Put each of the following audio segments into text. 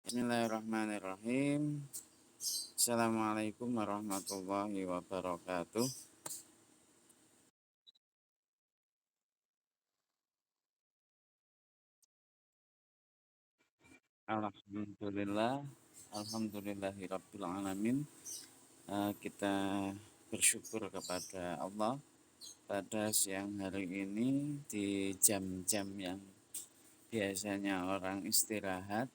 Bismillahirrahmanirrahim. Assalamualaikum warahmatullahi wabarakatuh. Alhamdulillah, alhamdulillahirabbil alamin. Kita bersyukur kepada Allah pada siang hari ini di jam-jam yang biasanya orang istirahat.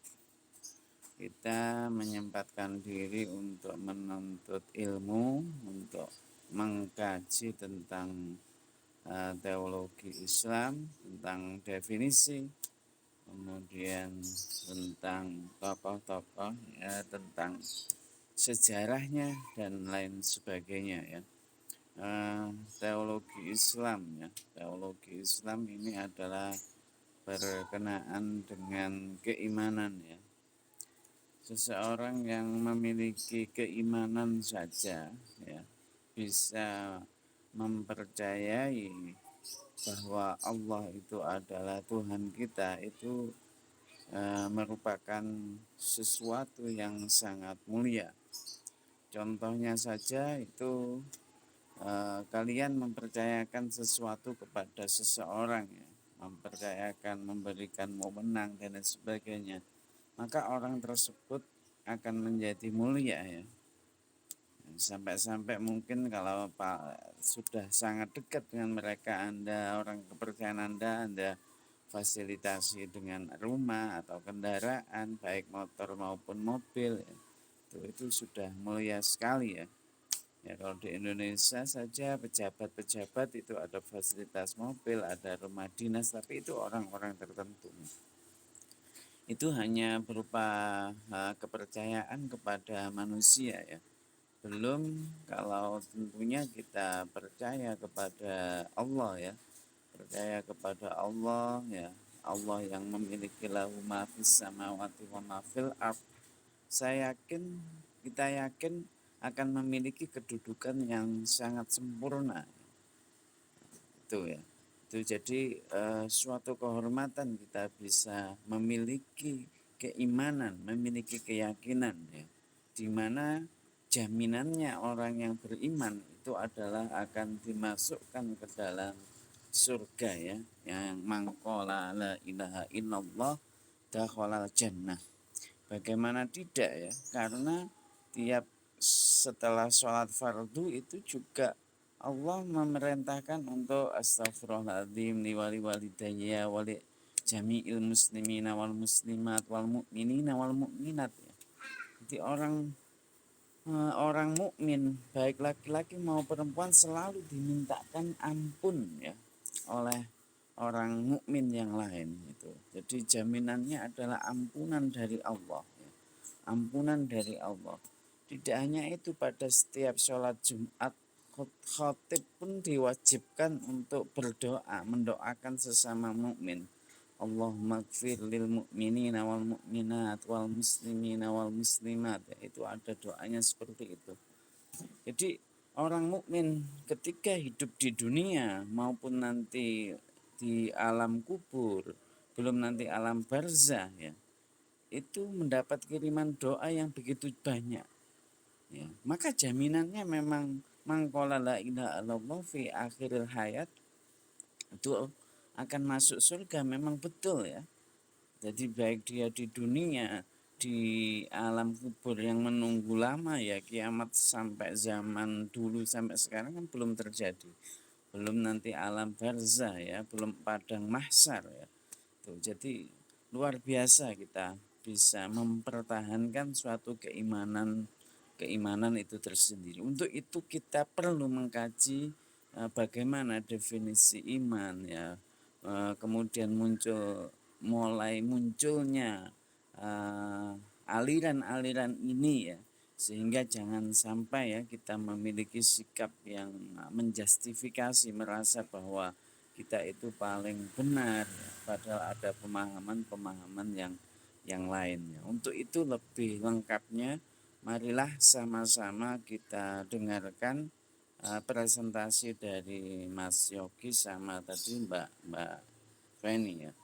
Kita menyempatkan diri untuk menuntut ilmu, untuk mengkaji tentang teologi Islam, tentang definisi, kemudian tentang tokoh-tokoh, ya, tentang sejarahnya dan lain sebagainya, ya. Teologi Islam, ya, teologi Islam ini adalah berkenaan dengan keimanan, ya. Seseorang yang memiliki keimanan saja, ya, bisa mempercayai bahwa Allah itu adalah Tuhan kita, itu merupakan sesuatu yang sangat mulia. Contohnya saja itu kalian mempercayakan sesuatu kepada seseorang, ya, mempercayakan, memberikan wewenang dan lain sebagainya, maka orang tersebut akan menjadi mulia, ya. Sampai-sampai mungkin kalau Pak sudah sangat dekat dengan mereka, Anda, orang kepercayaan Anda fasilitasi dengan rumah atau kendaraan, baik motor maupun mobil, ya. Itu sudah mulia sekali, ya. Ya, kalau di Indonesia saja pejabat-pejabat itu ada fasilitas mobil, ada rumah dinas, tapi itu orang-orang tertentu. Itu hanya berupa kepercayaan kepada manusia, ya. Belum kalau tentunya kita percaya kepada Allah, ya. Percaya kepada Allah, ya. Allah yang memiliki lahu ma fis samawati wa ma fil ardh. Saya yakin, kita yakin akan memiliki kedudukan yang sangat sempurna. Itu, ya. Itu jadi suatu kehormatan kita bisa memiliki keimanan, memiliki keyakinan, ya, di mana jaminannya orang yang beriman itu adalah akan dimasukkan ke dalam surga, ya, yang mangkola la ilaha illallah dakhalal jannah. Bagaimana tidak, ya, karena tiap setelah sholat fardu itu juga Allah memerintahkan untuk astagfirullahaladzim liwali walidayya wali jami'il muslimina wal muslimat wal mu'minina wal mu'minat, ya. Jadi orang mukmin baik laki-laki maupun perempuan selalu dimintakan ampun, ya, oleh orang mukmin yang lain itu. Jadi jaminannya adalah ampunan dari Allah, ya. Ampunan dari Allah. Tidak hanya itu, pada setiap sholat Jumat khotib pun diwajibkan untuk berdoa, mendoakan sesama mukmin. Allahumma gfir lil mu'minina wal mu'minat wal muslimina wal muslimat, ya, itu ada doanya seperti itu. Jadi orang mukmin ketika hidup di dunia maupun nanti di alam kubur, belum nanti alam barzah, ya, itu mendapat kiriman doa yang begitu banyak, ya. Maka jaminannya memang mangkola la ilaha illallah fi akhiril hayat itu akan masuk surga, memang betul, ya. Jadi baik dia di dunia, di alam kubur yang menunggu lama, ya, kiamat sampai zaman dulu sampai sekarang kan belum terjadi. Belum nanti alam barzah, ya, belum padang mahsyar, ya. Tuh, jadi luar biasa kita bisa mempertahankan suatu keimanan itu tersendiri. Untuk itu kita perlu mengkaji bagaimana definisi iman, ya. Kemudian mulai munculnya aliran-aliran ini, ya, sehingga jangan sampai, ya, kita memiliki sikap yang menjustifikasi, merasa bahwa kita itu paling benar, ya, padahal ada pemahaman-pemahaman yang lainnya. Untuk itu lebih lengkapnya, marilah sama-sama kita dengarkan presentasi dari Mas Yogi sama tadi Mbak Feni, ya.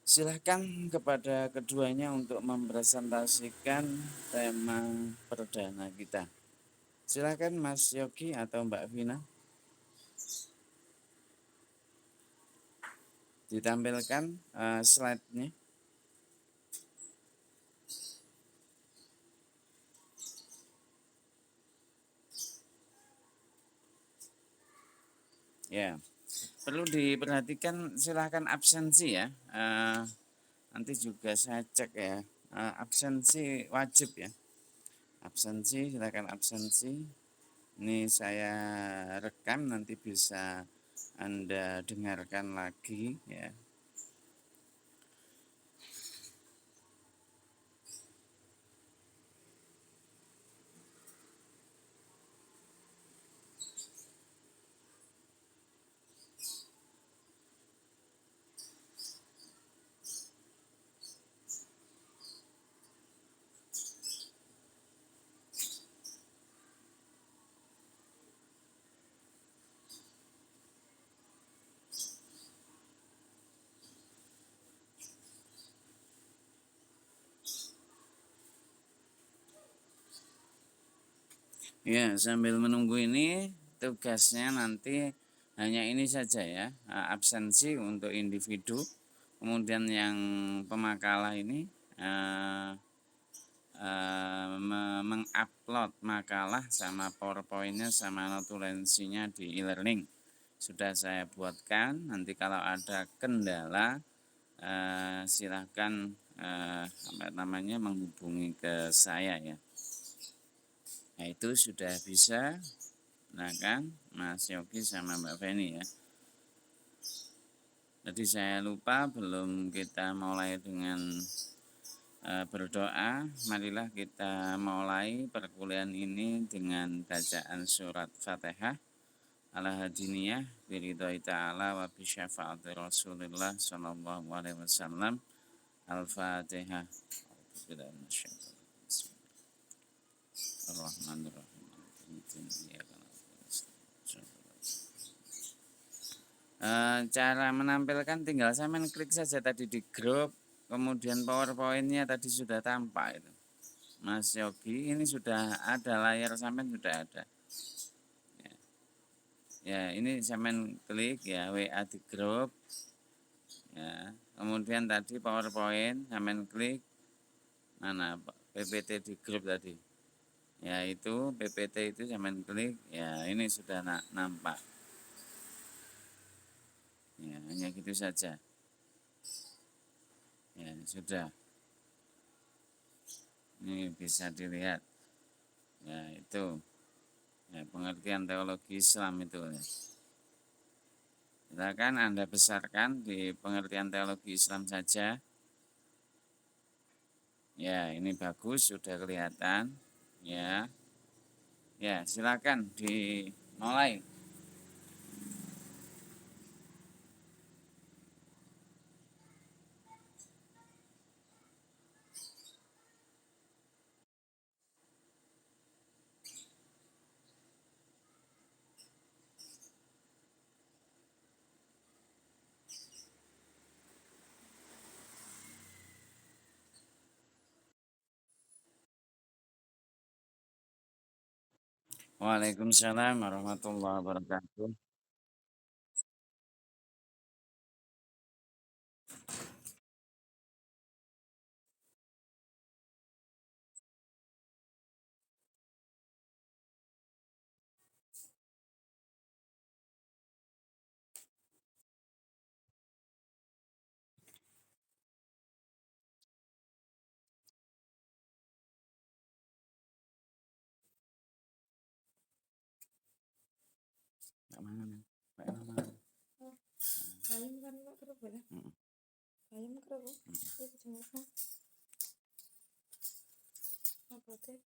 Silahkan kepada keduanya untuk mempresentasikan tema perdana kita. Silahkan Mas Yogi atau Mbak Vina. Ditampilkan slide-nya. Ya, perlu diperhatikan silahkan absensi ya. Nanti juga saya cek ya. Absensi wajib ya. Absensi, silahkan absensi. Ini saya rekam, nanti bisa Anda dengarkan lagi ya. Ya, sambil menunggu ini tugasnya nanti hanya ini saja ya, absensi untuk individu. Kemudian yang pemakalah ini mengupload makalah sama PowerPoint-nya sama notulensinya di e-learning. Sudah saya buatkan, nanti kalau ada kendala silahkan menghubungi ke saya ya. Nah itu sudah bisa, nah kan Mas Yogi sama Mbak Feni ya. Tadi saya lupa belum kita mulai dengan berdoa. Marilah kita mulai perkuliahan ini dengan bacaan surat Fatihah ala hadiniyah biridhoi ta'ala wa bisyafaati Rasulillah sallallahu alaihi wasallam. Al-Fatihah. Cara menampilkan tinggal saya klik saja tadi di grup, kemudian PowerPoint-nya tadi sudah tampak itu. Mas Yogi, ini sudah ada layar sampean sudah ada. Ya, ini sampean klik ya WA di grup. Ya, kemudian tadi PowerPoint sampean klik mana PPT di grup tadi. Ya, itu PPT itu sampean klik. Ya, ini sudah nampak. Ya, hanya gitu saja. Ya, sudah. Ini bisa dilihat. Ya, itu. Ya, pengertian teologi Islam itu. Ya. Silakan Anda besarkan di pengertian teologi Islam saja. Ya, ini bagus, sudah kelihatan. Ya. Ya, silakan dimulai. Waalaikumsalam warahmatullahi wabarakatuh. Mbak mana? Mbak mana? Ayam kan Mbak kerap ya? Ayam kerap ya? Itu cuma apa teh?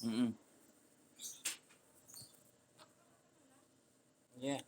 Mm-mm. Ya.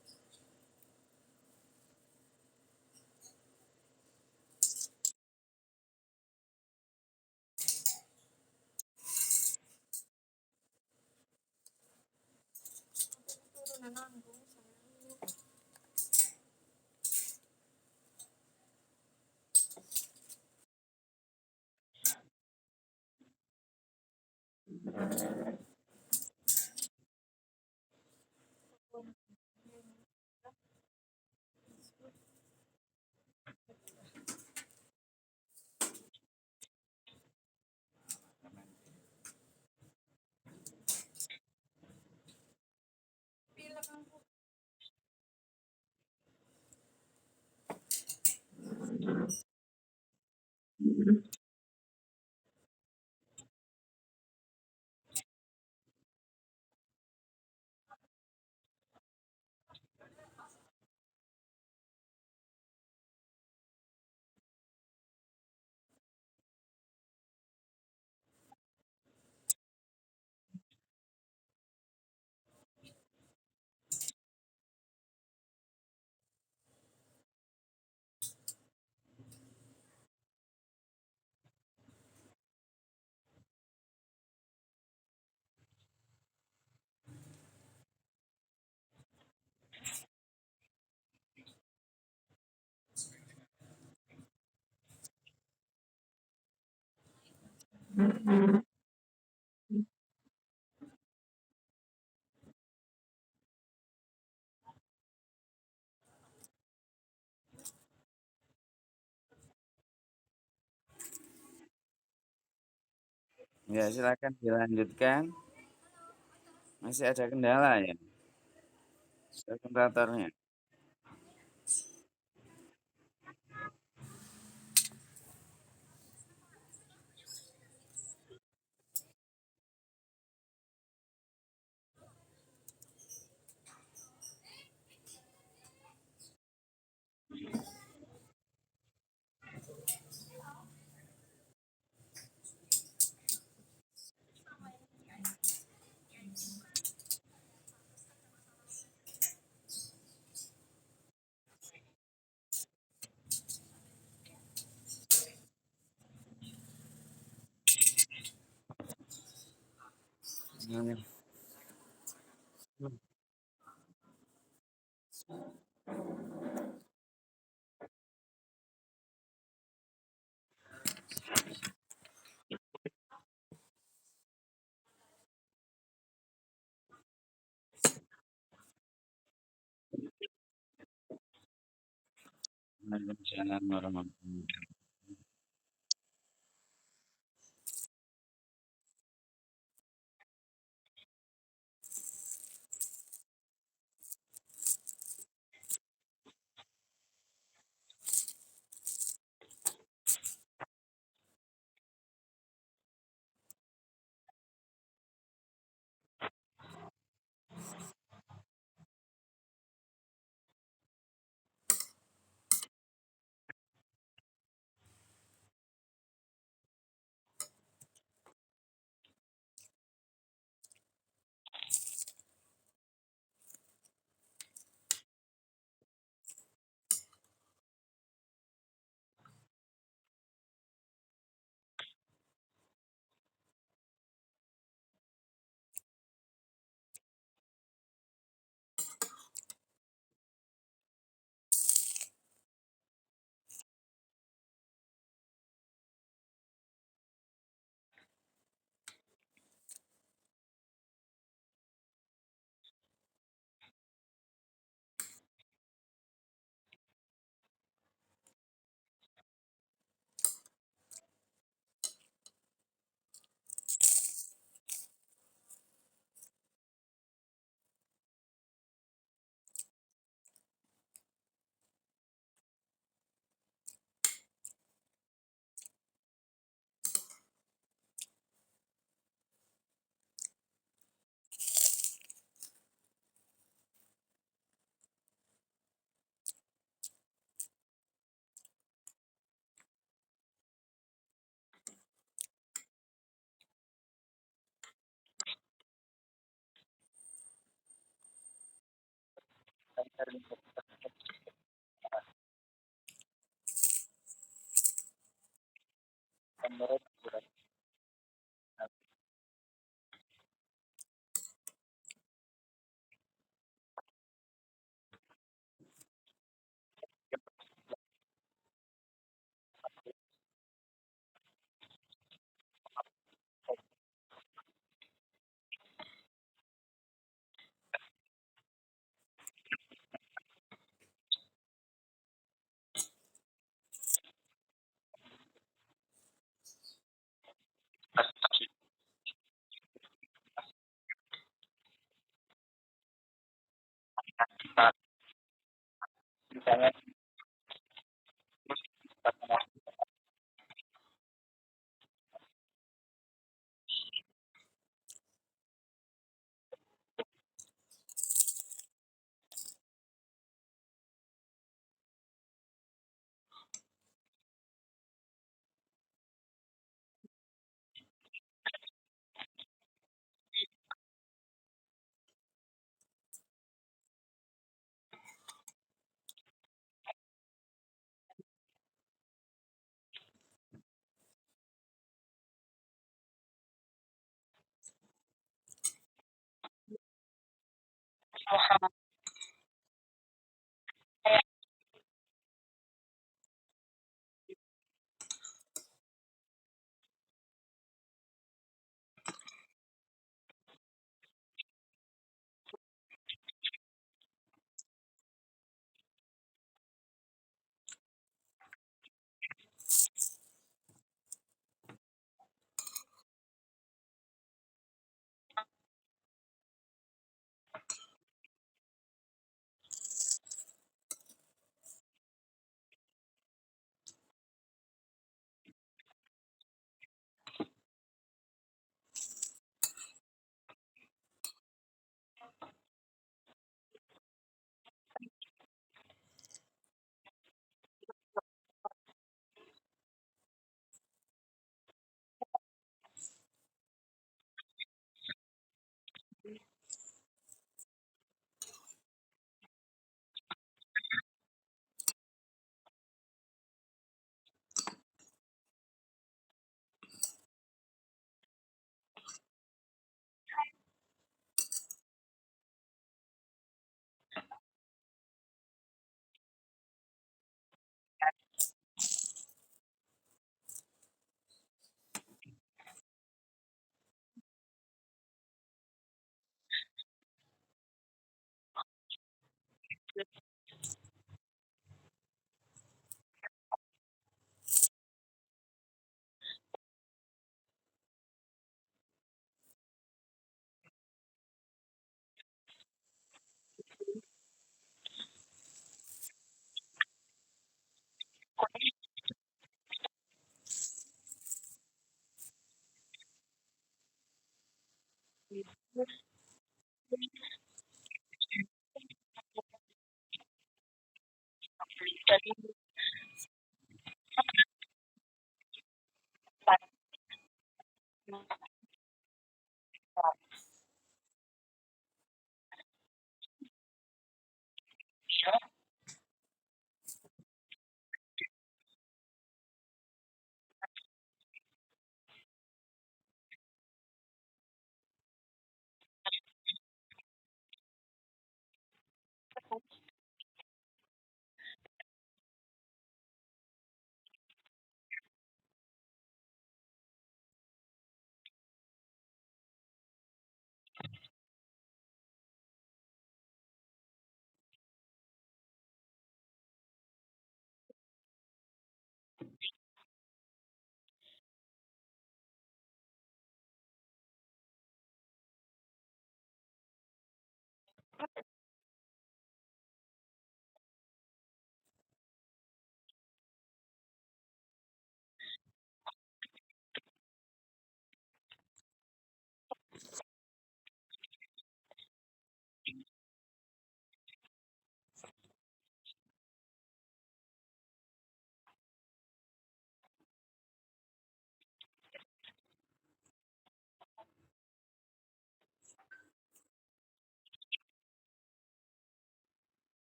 Ya, silakan dilanjutkan. Masih ada kendala ya, presentatornya. Waalaikumsalam warahmatullahi wabarakatuh.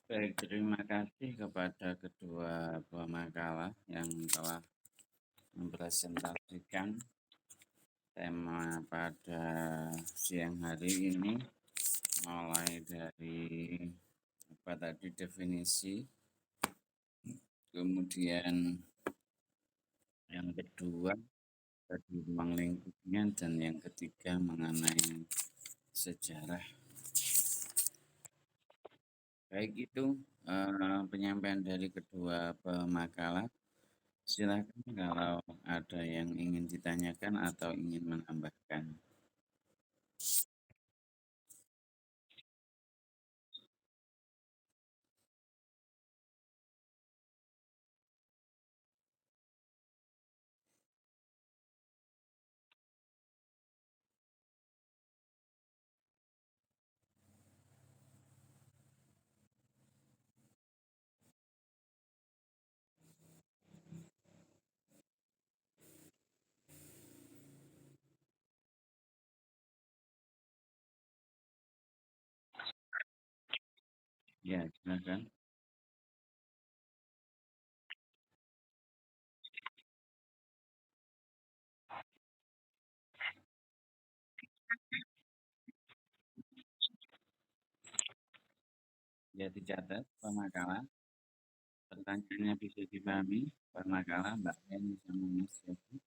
Baik, terima kasih kepada kedua pemakalah yang telah mempresentasikan tema pada siang hari ini, mulai dari apa tadi definisi, kemudian yang kedua tadi ruang lingkupnya, dan yang ketiga mengenai sejarah. Baik, itu penyampaian dari kedua pemakalah. Silakan kalau ada yang ingin ditanyakan atau ingin menambahkan. Ya, silakan. Ya, dicatat pemakalah. Pertanyaannya bisa dipahami. Pemakalah Mbak Eni sama Mas Yogi.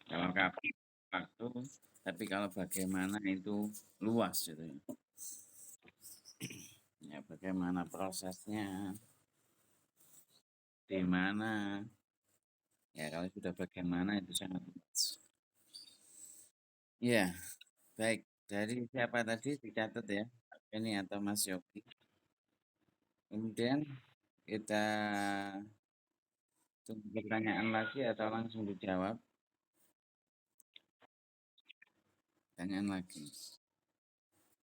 Kalau kapan waktu, tapi kalau bagaimana itu luas gitu ya. Ya, bagaimana prosesnya, di mana. Ya, kalau sudah bagaimana itu sangat luas. Ya, baik. Dari siapa tadi dicatat ya? Ini atau Mas Yogi. Kemudian kita tunggu pertanyaan lagi atau langsung dijawab. Pertanyaan lagi.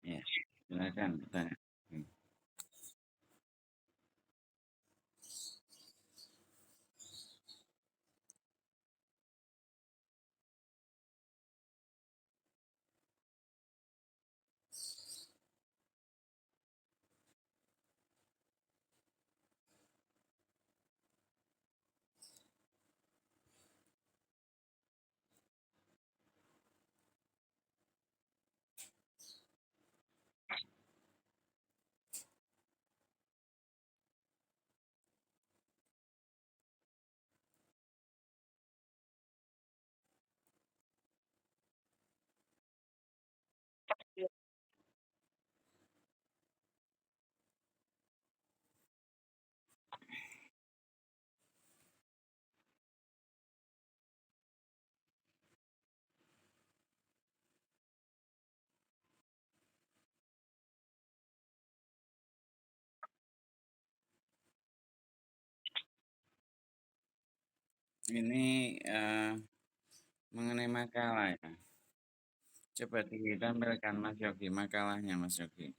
Ya, silakan bertanya. Ini mengenai makalah ya. Coba ditampilkan Mas Yogi, makalahnya Mas Yogi.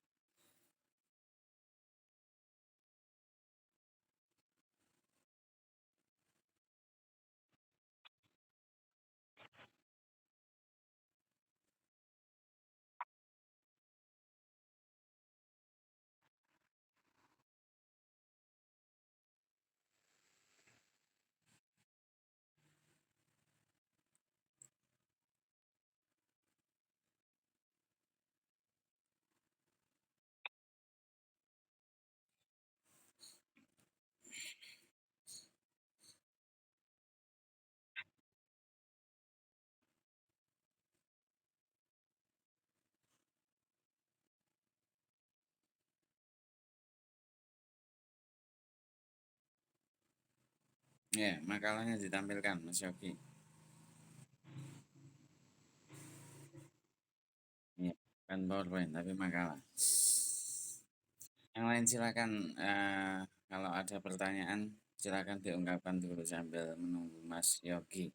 Ya, makalahnya ditampilkan Mas Yogi. Ya, kan PowerPoint tapi makalah. Yang lain silakan, kalau ada pertanyaan silakan diungkapkan dulu sambil menunggu Mas Yogi.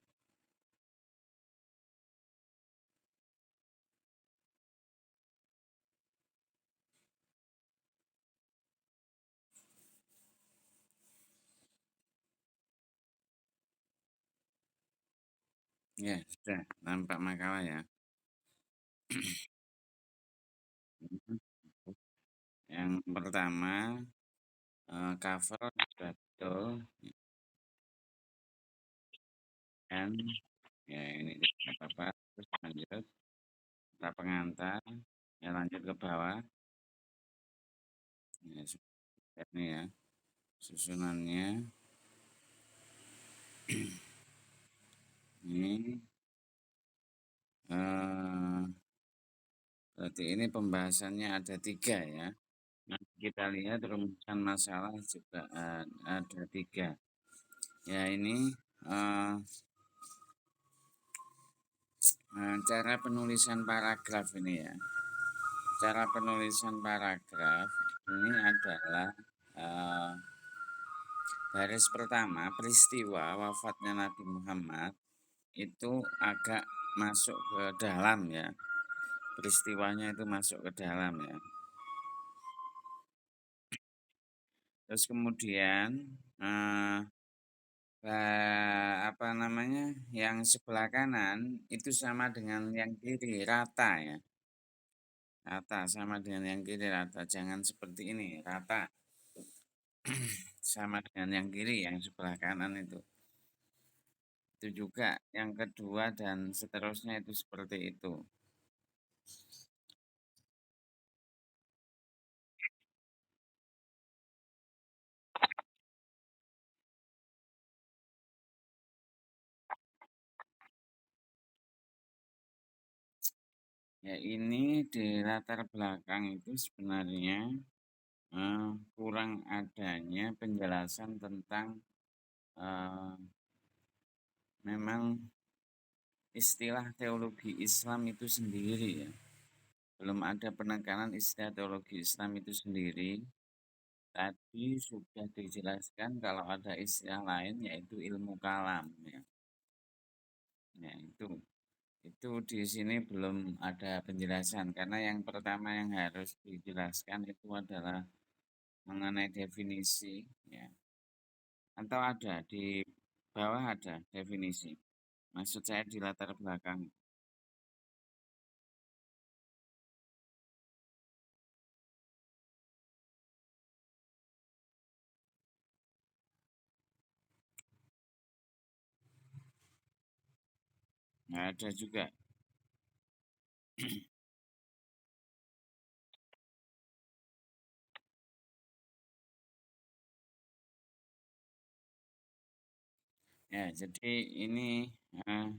Ya, sudah nampak makalah ya. Mhm. Yang pertama, cover sudah betul, kan, ya ini tidak apa-apa, terus lanjut, kata pengantar, ya lanjut ke bawah, ya sudah ini ya, susunannya, ini, berarti ini pembahasannya ada 3 ya. Nah, kita lihat rumusan masalah juga ada 3. Ya ini cara penulisan paragraf ini ya. Cara penulisan paragraf ini adalah baris pertama peristiwa wafatnya Nabi Muhammad itu agak masuk ke dalam ya. Peristiwanya itu masuk ke dalam ya. Terus kemudian apa namanya, yang sebelah kanan itu sama dengan yang kiri, rata ya. Rata, sama dengan yang kiri rata. Jangan seperti ini, rata. Sama dengan yang kiri, yang sebelah kanan itu. Itu juga yang kedua dan seterusnya itu seperti itu. Ya ini di latar belakang itu sebenarnya kurang adanya penjelasan tentang eh, memang istilah teologi Islam itu sendiri ya. Belum ada penekanan istilah teologi Islam itu sendiri. Tadi sudah dijelaskan kalau ada istilah lain yaitu ilmu kalam ya. Ya itu di sini belum ada penjelasan karena yang pertama yang harus dijelaskan itu adalah mengenai definisi ya. Atau ada di bawah ada definisi. Maksud saya di latar belakang. Nggak ada juga. Ya, jadi ini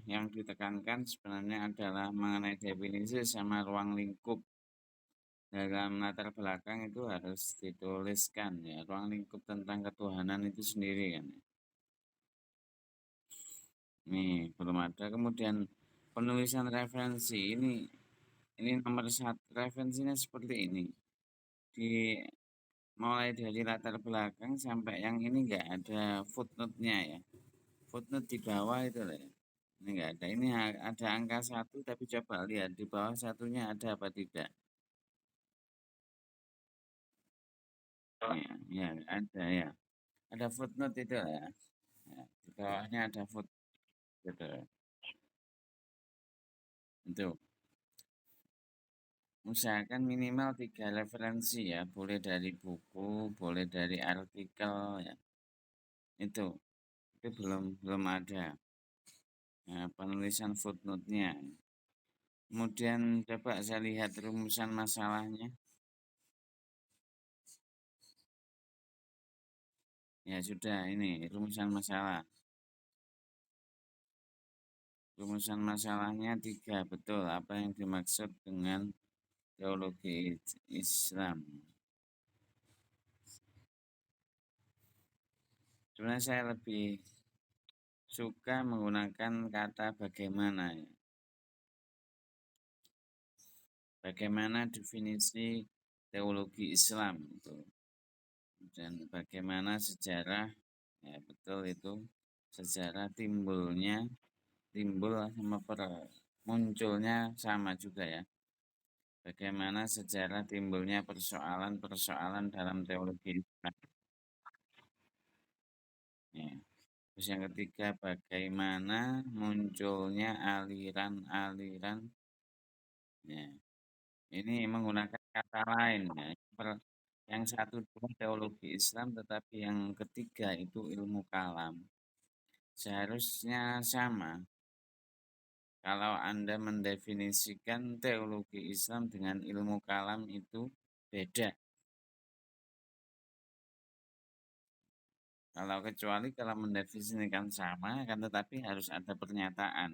yang ditekankan sebenarnya adalah mengenai definisi sama ruang lingkup dalam latar belakang itu harus dituliskan ya, ruang lingkup tentang ketuhanan itu sendiri kan. Nih, belum ada. Kemudian penulisan referensi ini nomor 1 referensinya seperti ini. Di mulai dari latar belakang sampai yang ini enggak ada footnote-nya ya. Footnote di bawah itu lah ya. Ini enggak ada. Ini ada angka 1 tapi coba lihat di bawah satunya ada apa tidak. Ya, ada ya. Ada footnote itu lah ya. Ya, di bawahnya ada footnote gitu. Itu. Usahakan minimal 3 referensi ya. Boleh dari buku, boleh dari artikel ya. Itu. Itu belum ada. Nah, penulisan footnote-nya. Kemudian coba saya lihat rumusan masalahnya. Ya sudah, ini rumusan masalah. Rumusan masalahnya 3, betul. Apa yang dimaksud dengan teologi Islam? Sebenarnya saya lebih suka menggunakan kata bagaimana ya. Bagaimana definisi teologi Islam itu. Dan bagaimana sejarah, ya betul itu, sejarah timbul sama munculnya sama juga ya. Bagaimana sejarah timbulnya persoalan-persoalan dalam teologi Islam. Ya. Terus yang ketiga, bagaimana munculnya aliran-aliran, ya, ini menggunakan kata lain ya. Yang satu dua teologi Islam, tetapi yang ketiga itu ilmu kalam. Seharusnya sama. Kalau Anda mendefinisikan teologi Islam dengan ilmu kalam itu beda. Kecuali kalau mendefinisikan sama, kan tetapi harus ada pernyataan.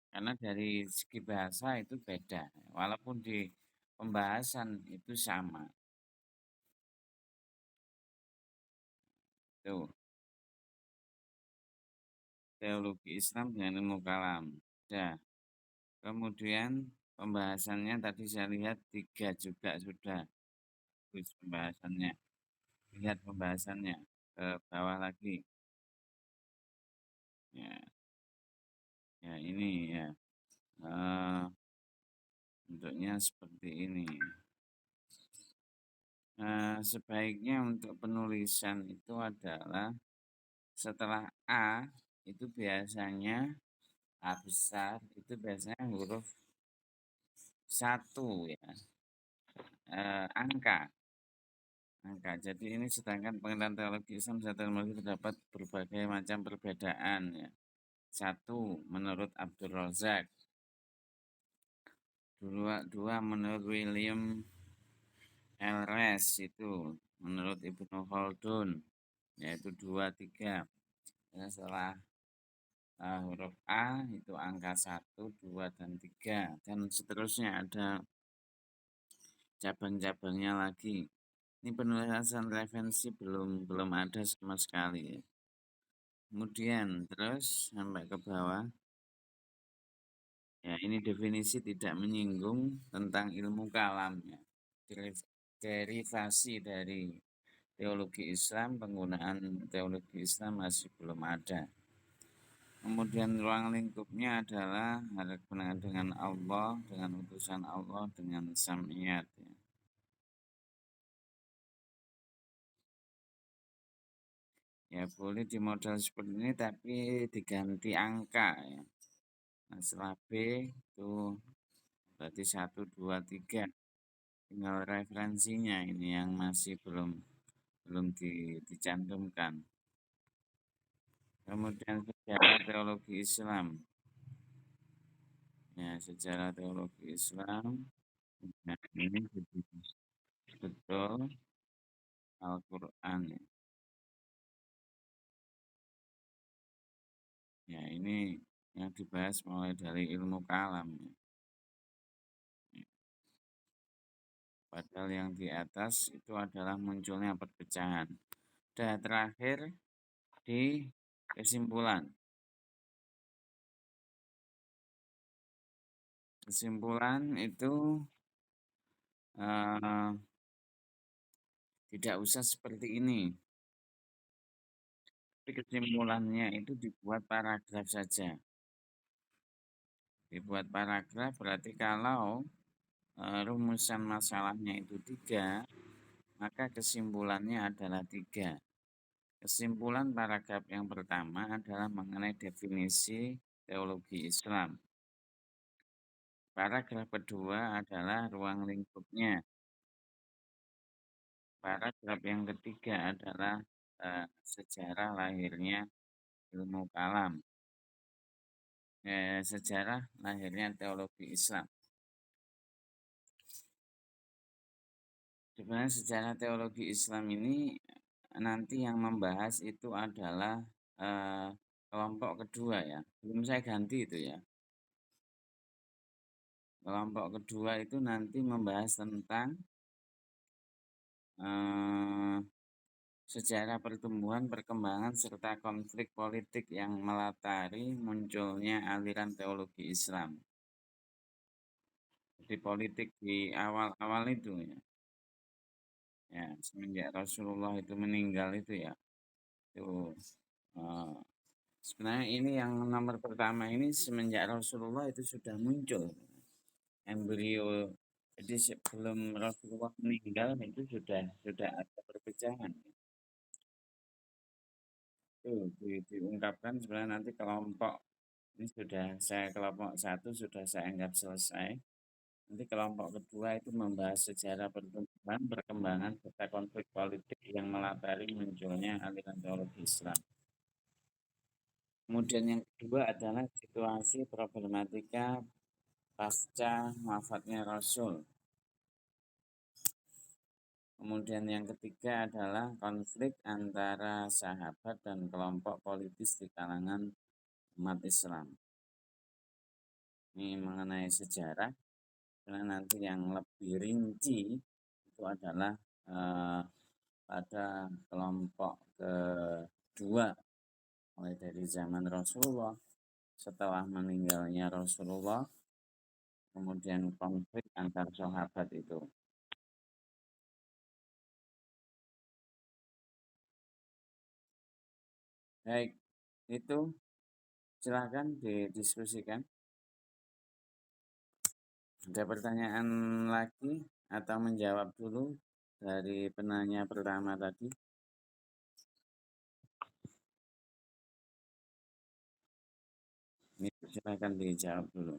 Karena dari segi bahasa itu beda. Walaupun di pembahasan itu sama. Tuh, teologi Islam dengan ilmu kalam. Ya. Kemudian pembahasannya tadi saya lihat 3 juga sudah. Terus pembahasannya. Lihat pembahasannya ke bawah lagi. Ya, ya ini ya. Bentuknya seperti ini. Sebaiknya untuk penulisan itu adalah setelah A itu biasanya A besar itu biasanya huruf 1 ya, angka. Jadi ini sedangkan pengertian teologi Islam secara terminologi terdapat berbagai macam perbedaan ya. 1 menurut Abdul Razak. 2 menurut William Elres itu. Menurut Ibnu Khaldun yaitu 2, 3. Ya, setelah huruf A itu angka 1, 2, dan 3. Dan seterusnya ada cabang-cabangnya lagi. Ini penulisan referensi belum ada sama sekali ya. Kemudian terus sampai ke bawah. Ya, ini definisi tidak menyinggung tentang ilmu kalam ya. Derivasi dari teologi Islam, penggunaan teologi Islam masih belum ada. Kemudian ruang lingkupnya adalah ada hubungan dengan Allah, dengan utusan Allah, dengan samiyat ya. Ya boleh di modal seperti ini tapi diganti angka ya. Nah, setelah B itu berarti 1, 2, 3. Tinggal referensinya ini yang masih belum dicantumkan. Kemudian sejarah teologi Islam. Ya, sejarah teologi Islam. Nah, ini betul Al-Quran ya. Ya, ini yang dibahas mulai dari ilmu kalam ya. Padahal yang di atas itu adalah munculnya perpecahan. Dan terakhir di kesimpulan. Kesimpulan itu tidak usah seperti ini. Tapi kesimpulannya itu dibuat paragraf saja. Dibuat paragraf berarti kalau rumusan masalahnya itu 3, maka kesimpulannya adalah 3. Kesimpulan paragraf yang pertama adalah mengenai definisi teologi Islam. Paragraf kedua adalah ruang lingkupnya. Paragraf yang ketiga adalah sejarah lahirnya ilmu kalam. Sejarah lahirnya teologi Islam. Sebenarnya sejarah teologi Islam ini nanti yang membahas itu adalah kelompok kedua ya. Belum saya ganti itu ya. Kelompok kedua itu nanti membahas tentang sejarah pertumbuhan, perkembangan, serta konflik politik yang melatari munculnya aliran teologi Islam. Di politik di awal-awal itu ya. Ya, semenjak Rasulullah itu meninggal itu ya. Itu sebenarnya ini yang nomor pertama ini semenjak Rasulullah itu sudah muncul embrio. Jadi sebelum Rasulullah meninggal itu sudah ada perpecahan. Itu diungkapkan sebenarnya nanti kelompok ini sudah saya kelompok satu sudah saya anggap selesai. Nanti kelompok kedua itu membahas sejarah pertumbuhan, perkembangan, serta konflik politik yang melatari munculnya aliran teologi Islam. Kemudian yang kedua adalah situasi problematika pasca wafatnya Rasul. Kemudian yang ketiga adalah konflik antara sahabat dan kelompok politis di kalangan umat Islam. Ini mengenai sejarah, karena nanti yang lebih rinci itu adalah pada kelompok kedua, mulai dari zaman Rasulullah, setelah meninggalnya Rasulullah, kemudian konflik antar sahabat itu. Baik, itu silahkan didiskusikan. Ada pertanyaan lagi atau menjawab dulu dari penanya pertama tadi? Ini silahkan dijawab dulu.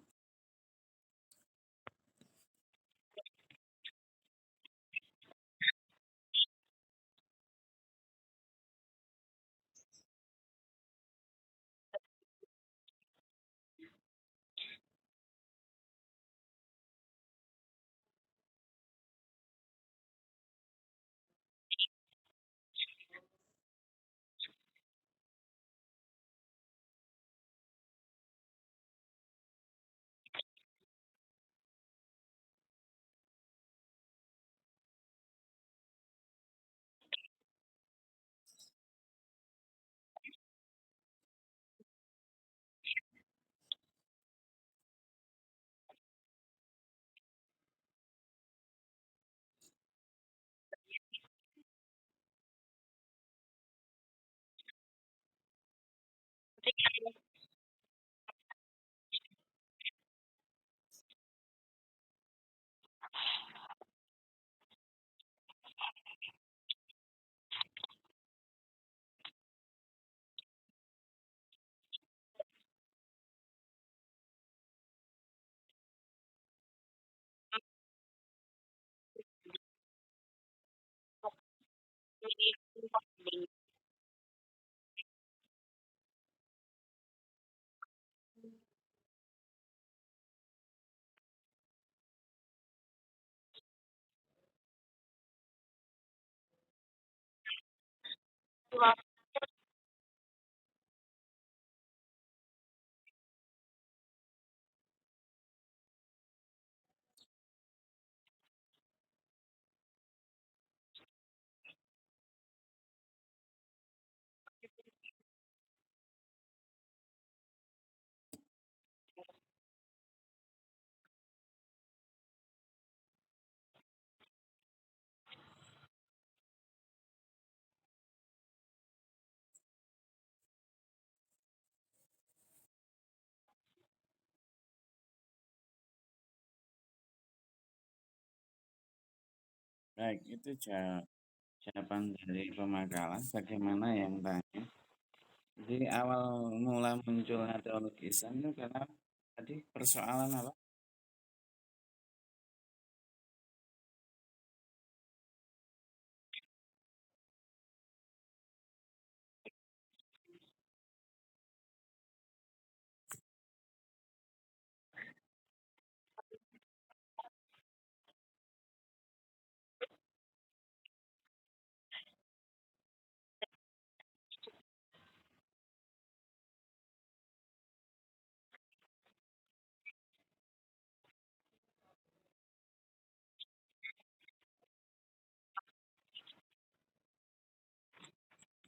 Baik, itu jawaban dari pemakalan. Bagaimana yang tanya? Jadi awal mula munculnya teologi Islam itu karena tadi persoalan apa?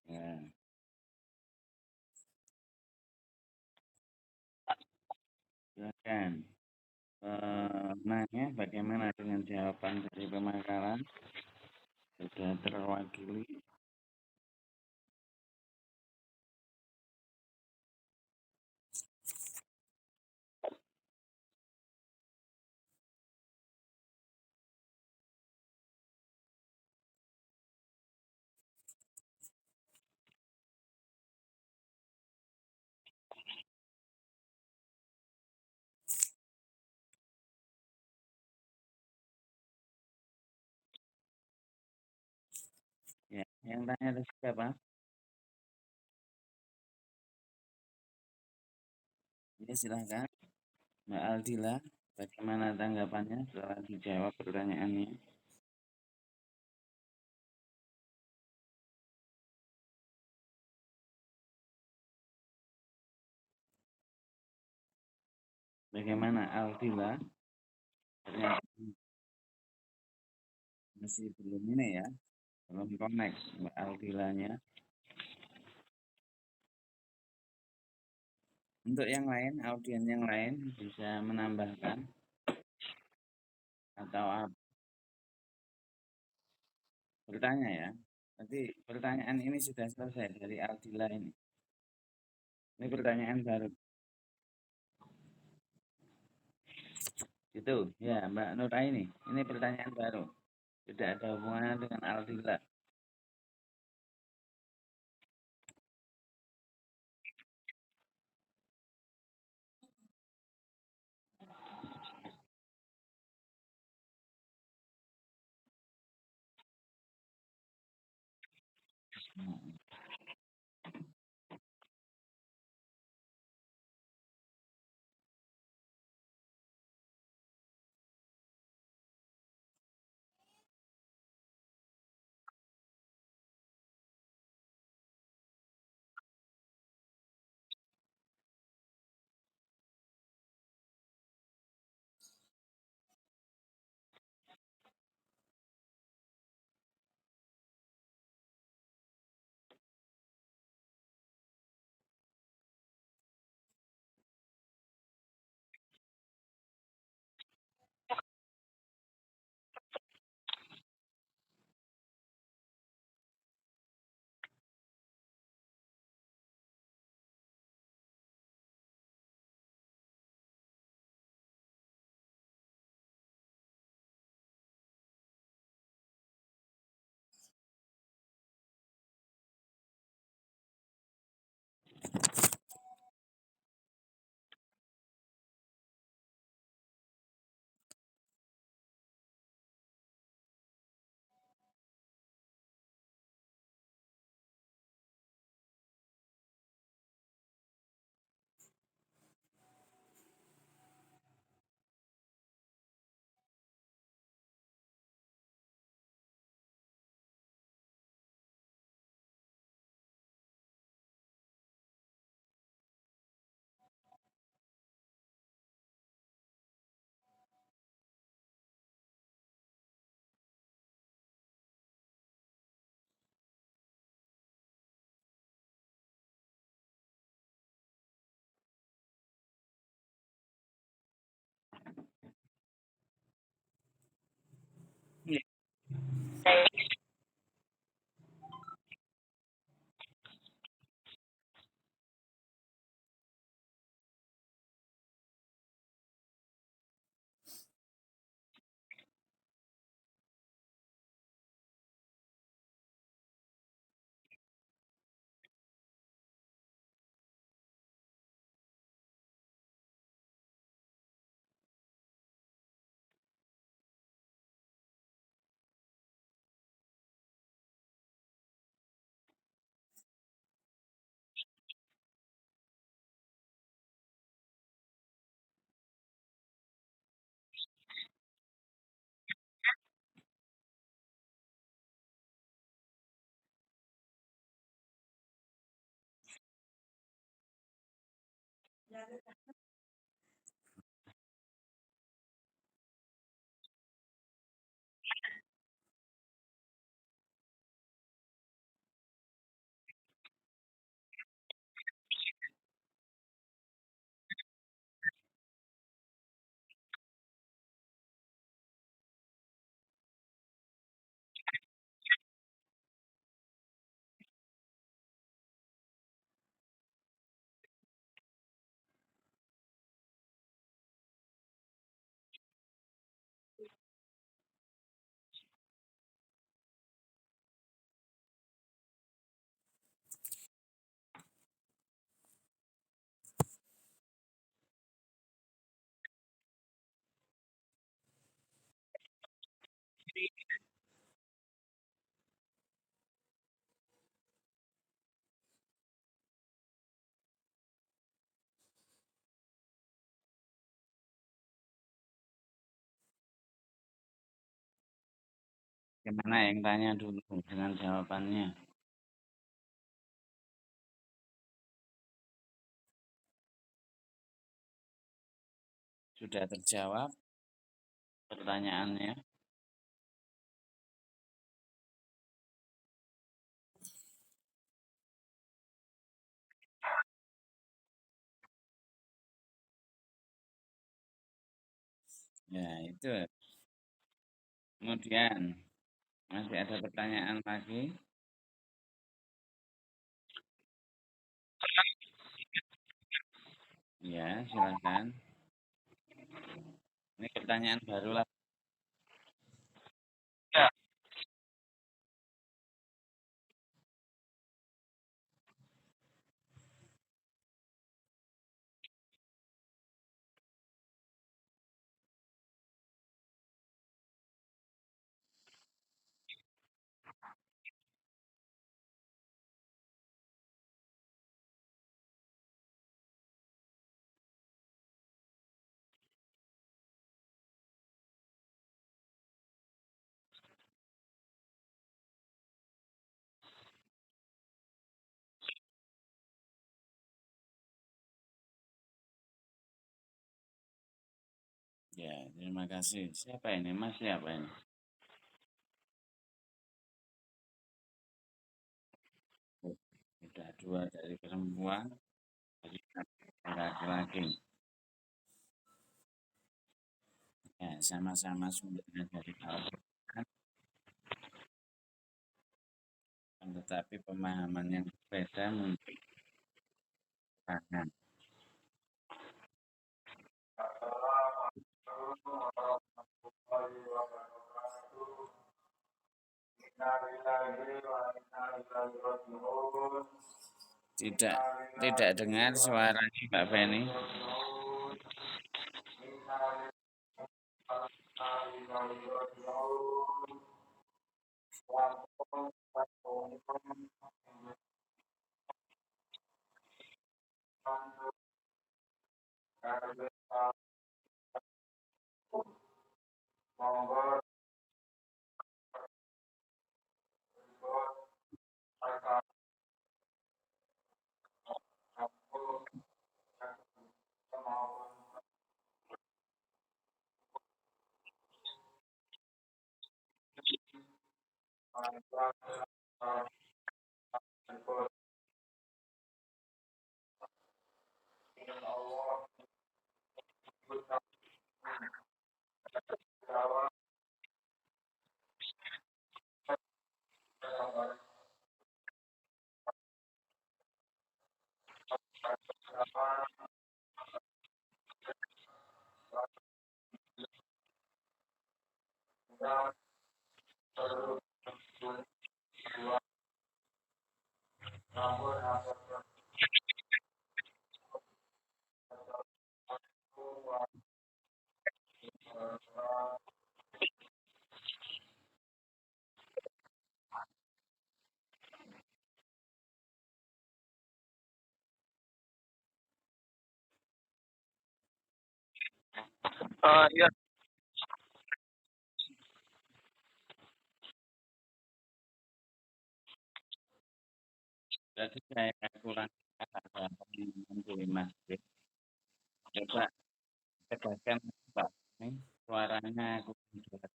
Ya, silakan. Nanya bagaimana dengan jawaban dari pemakalan? Sudah terwakili. Yang tanya itu siapa? Ya silahkan. Mbak Aldila, bagaimana tanggapannya setelah dijawab pertanyaannya? Bagaimana Aldila? Ternyata masih belum ini ya, belum connect Mbak Aldilanya. Untuk yang lain, audien yang lain bisa menambahkan atau bertanya ya. Nanti pertanyaan ini sudah selesai dari Aldila ini. Ini pertanyaan baru. Itu ya Mbak Nur Aini. Ini pertanyaan baru. Tidak ada hubungannya dengan Aldila. Iya. Gimana yang tanya dulu dengan jawabannya? Sudah terjawab pertanyaannya? Ya, itu. Kemudian, masih ada pertanyaan lagi? Ya, silakan. Ini pertanyaan baru lah. Ya. Ya, terima kasih. Siapa ini? Mas siapa ini? Oh, sudah dua dari perempuan, dari laki-laki. Ya, sama-sama sumbernya dari Al-Quran, tetapi pemahaman yang berbeda mungkin akan. Tidak, tidak dengar suaranya Mbak Feni. Ya, tadi saya kurang ada pertanyaan dari Mas B. Coba tegaskan Mbak. Ini suaranya aku jelas.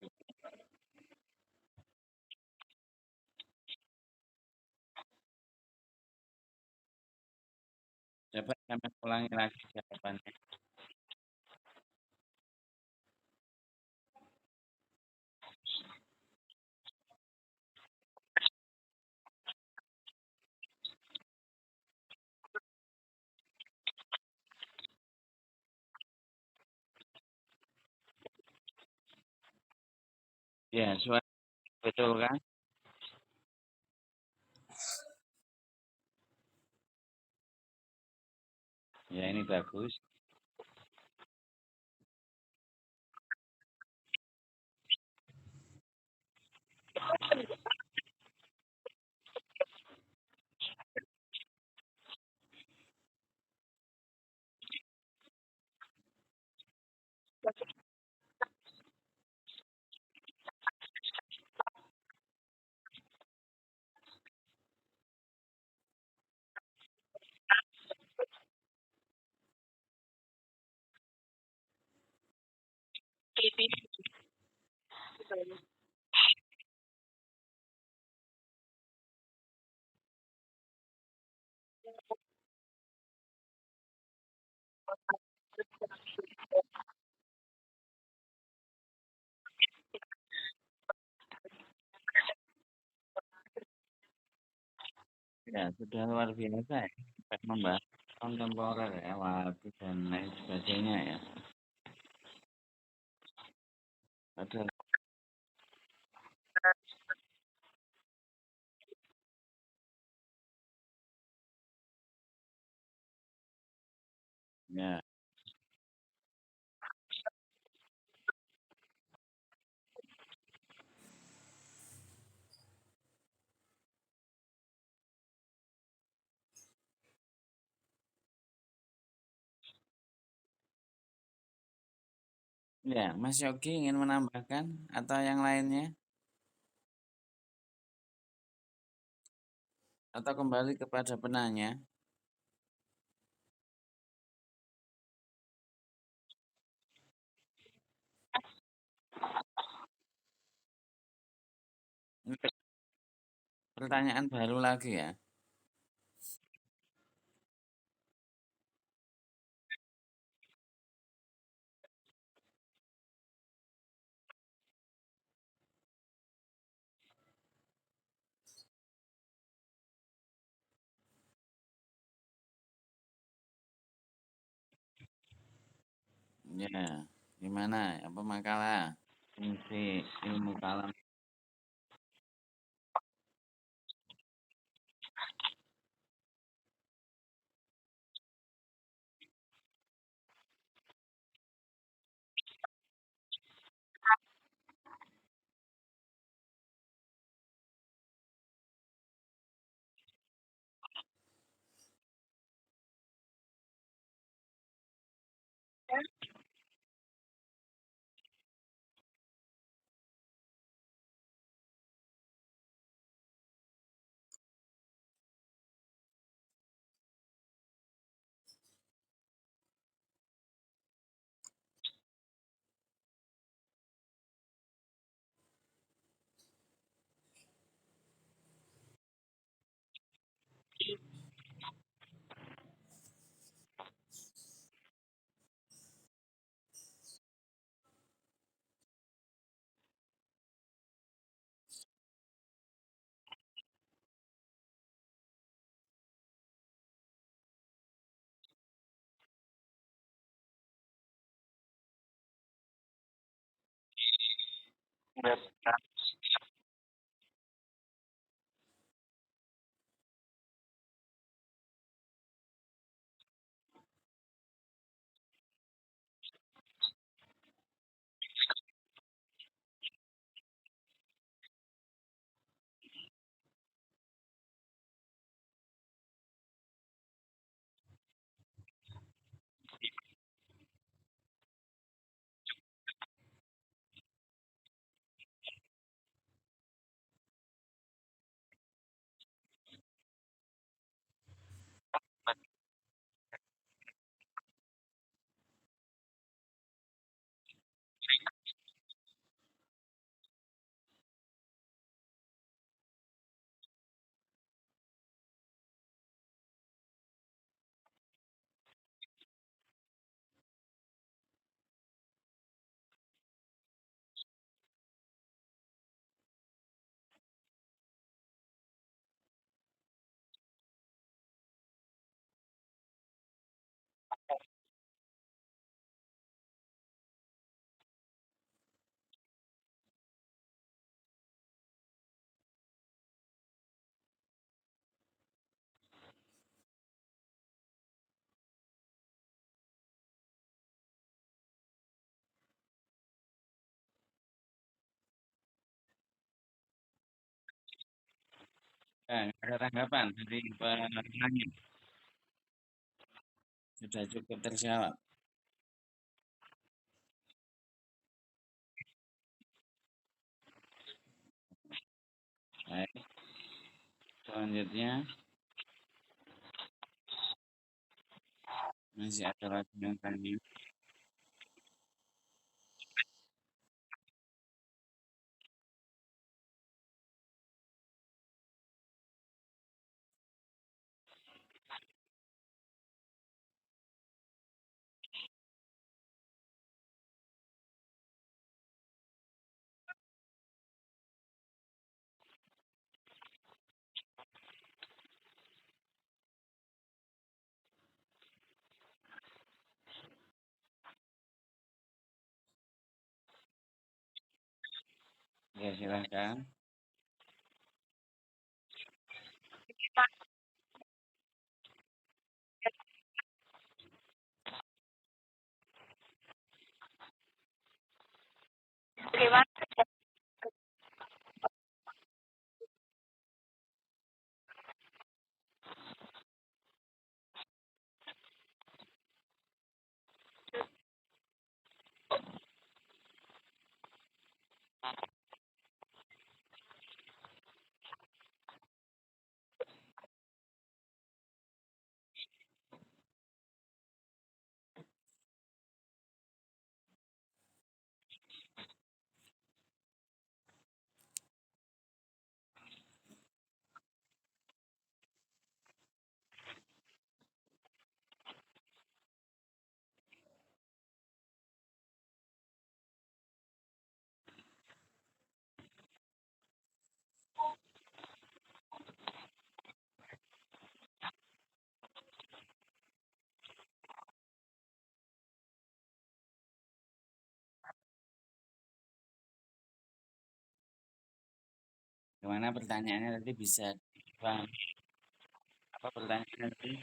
Coba kami ulangi lagi jawabannya. Ya, suara betul kan? Ya, ini bagus. Ya, sudah luar biasa ya. Kita membahas kontemporer ya, waktu dan lain sebagainya ya. Padahal ya, ya, Mas Yogi ingin menambahkan atau yang lainnya atau kembali kepada penanya. Ini pertanyaan baru lagi ya. Ya, gimana? Apa makalah? Fungsi ilmu kalam. Ada tanggapan dari penanya? Sudah cukup terjawab. Baik, selanjutnya masih ada lagi yang tanya. Ya, silahkan. Gimana pertanyaannya tadi bisa dipaham? Apa pertanyaannya tadi?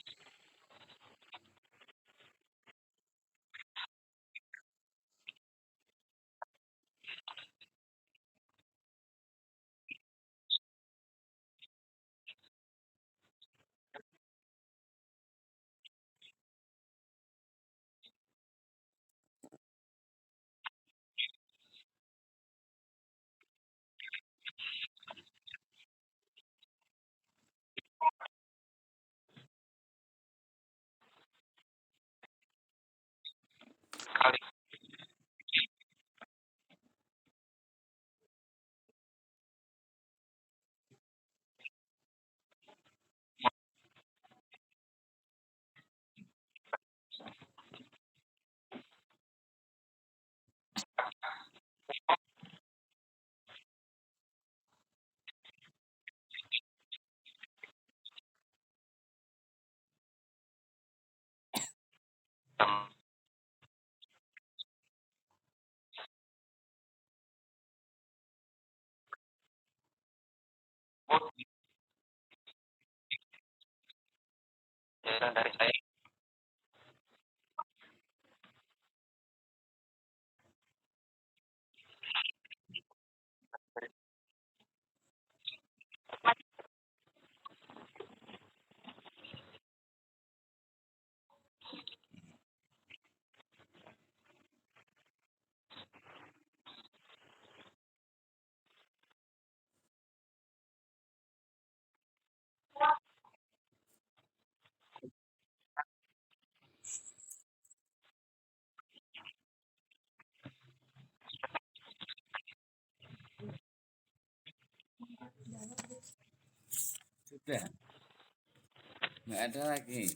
Sudah, nggak ada lagi.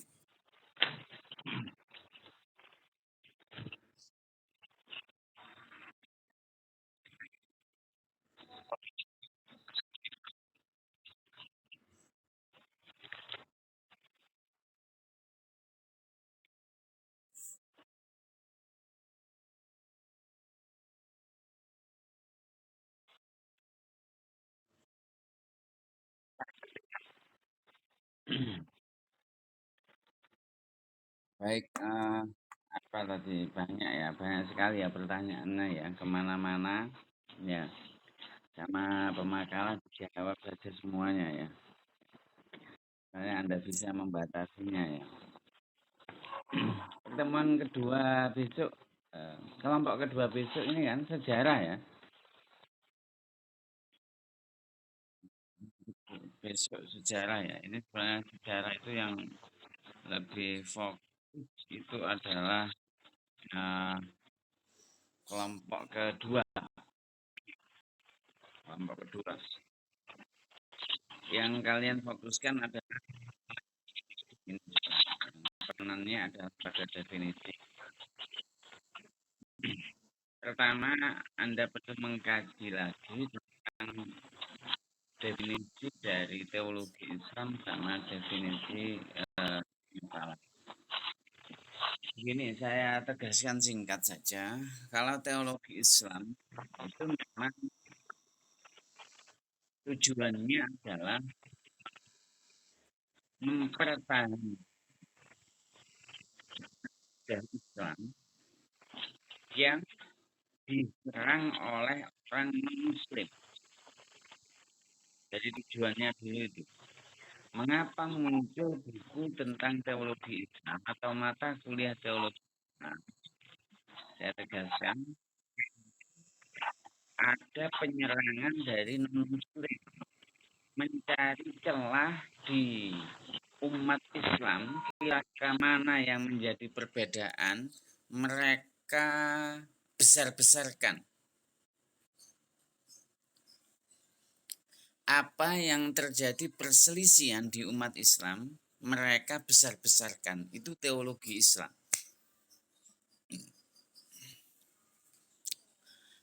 Baik, apa tadi banyak ya, banyak sekali ya pertanyaannya ya, kemana-mana ya, sama pemakaran dijawab saja semuanya ya. Saya Anda bisa membatasinya ya. Pertemuan kedua besok, kelompok kedua besok ini kan sejarah ya. Besok sejarah ya. Ini sebenarnya sejarah itu yang lebih fokus itu adalah eh, kelompok kedua, kelompok kedua. Yang kalian fokuskan adalah ini, penannya adalah pada definisi. Pertama, Anda perlu mengkaji lagi tentang definisi dari teologi Islam sama definisi salah. Begini, saya tegaskan singkat saja. Kalau teologi Islam itu memang tujuannya adalah mempertahankan Islam yang diserang oleh orang non-Muslim. Jadi tujuannya dulu itu. Mengapa muncul buku tentang teologi Islam atau mata kuliah teologi Islam? Saya tegaskan, ada penyerangan dari non-Muslim mencari celah di umat Islam, kira-kira mana yang menjadi perbedaan, mereka besar-besarkan. Apa yang terjadi perselisihan di umat Islam, mereka besar-besarkan. Itu teologi Islam.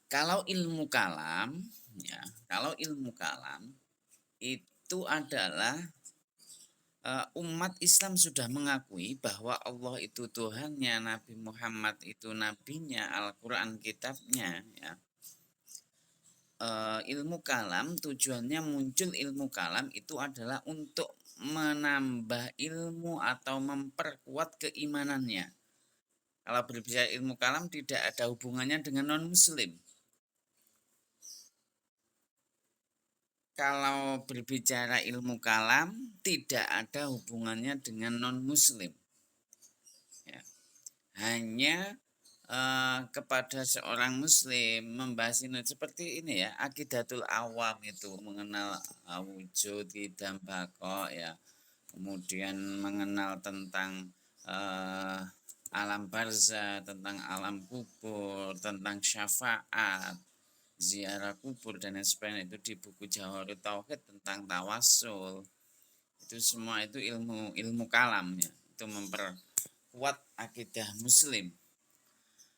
Kalau ilmu kalam, ya, kalau ilmu kalam itu adalah umat Islam sudah mengakui bahwa Allah itu Tuhannya, Nabi Muhammad itu nabinya, Al-Quran kitabnya, ya. Ilmu kalam, tujuannya muncul ilmu kalam itu adalah untuk menambah ilmu atau memperkuat keimanannya. Kalau berbicara ilmu kalam tidak ada hubungannya dengan non-muslim. Kalau berbicara ilmu kalam tidak ada hubungannya dengan non-muslim. Ya. Hanya kepada seorang muslim membahas ini seperti ini ya, akidatul awam itu mengenal wujud idam bako, ya, kemudian mengenal tentang alam barzah, tentang alam kubur, tentang syafaat, ziarah kubur dan lain sebagainya, itu di buku Jawahirut Tauhid tentang tawasul. Itu semua itu ilmu kalam, ya. Itu memperkuat akidah muslim.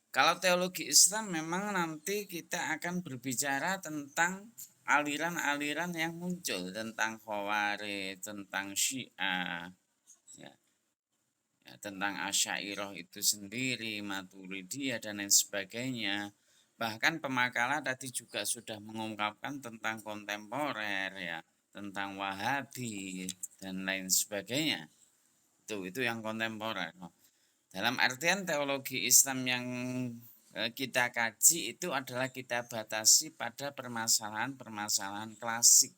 Kalau teologi Islam memang nanti kita akan berbicara tentang aliran-aliran yang muncul, tentang Khawarij, tentang Syiah, ya, ya, tentang Asy'ariyah itu sendiri, Maturidiyah dan lain sebagainya. Bahkan Pemakala tadi juga sudah mengungkapkan tentang kontemporer, ya, tentang Wahabi dan lain sebagainya. Itu yang kontemporer. Dalam artian teologi Islam yang kita kaji itu adalah kita batasi pada permasalahan-permasalahan klasik.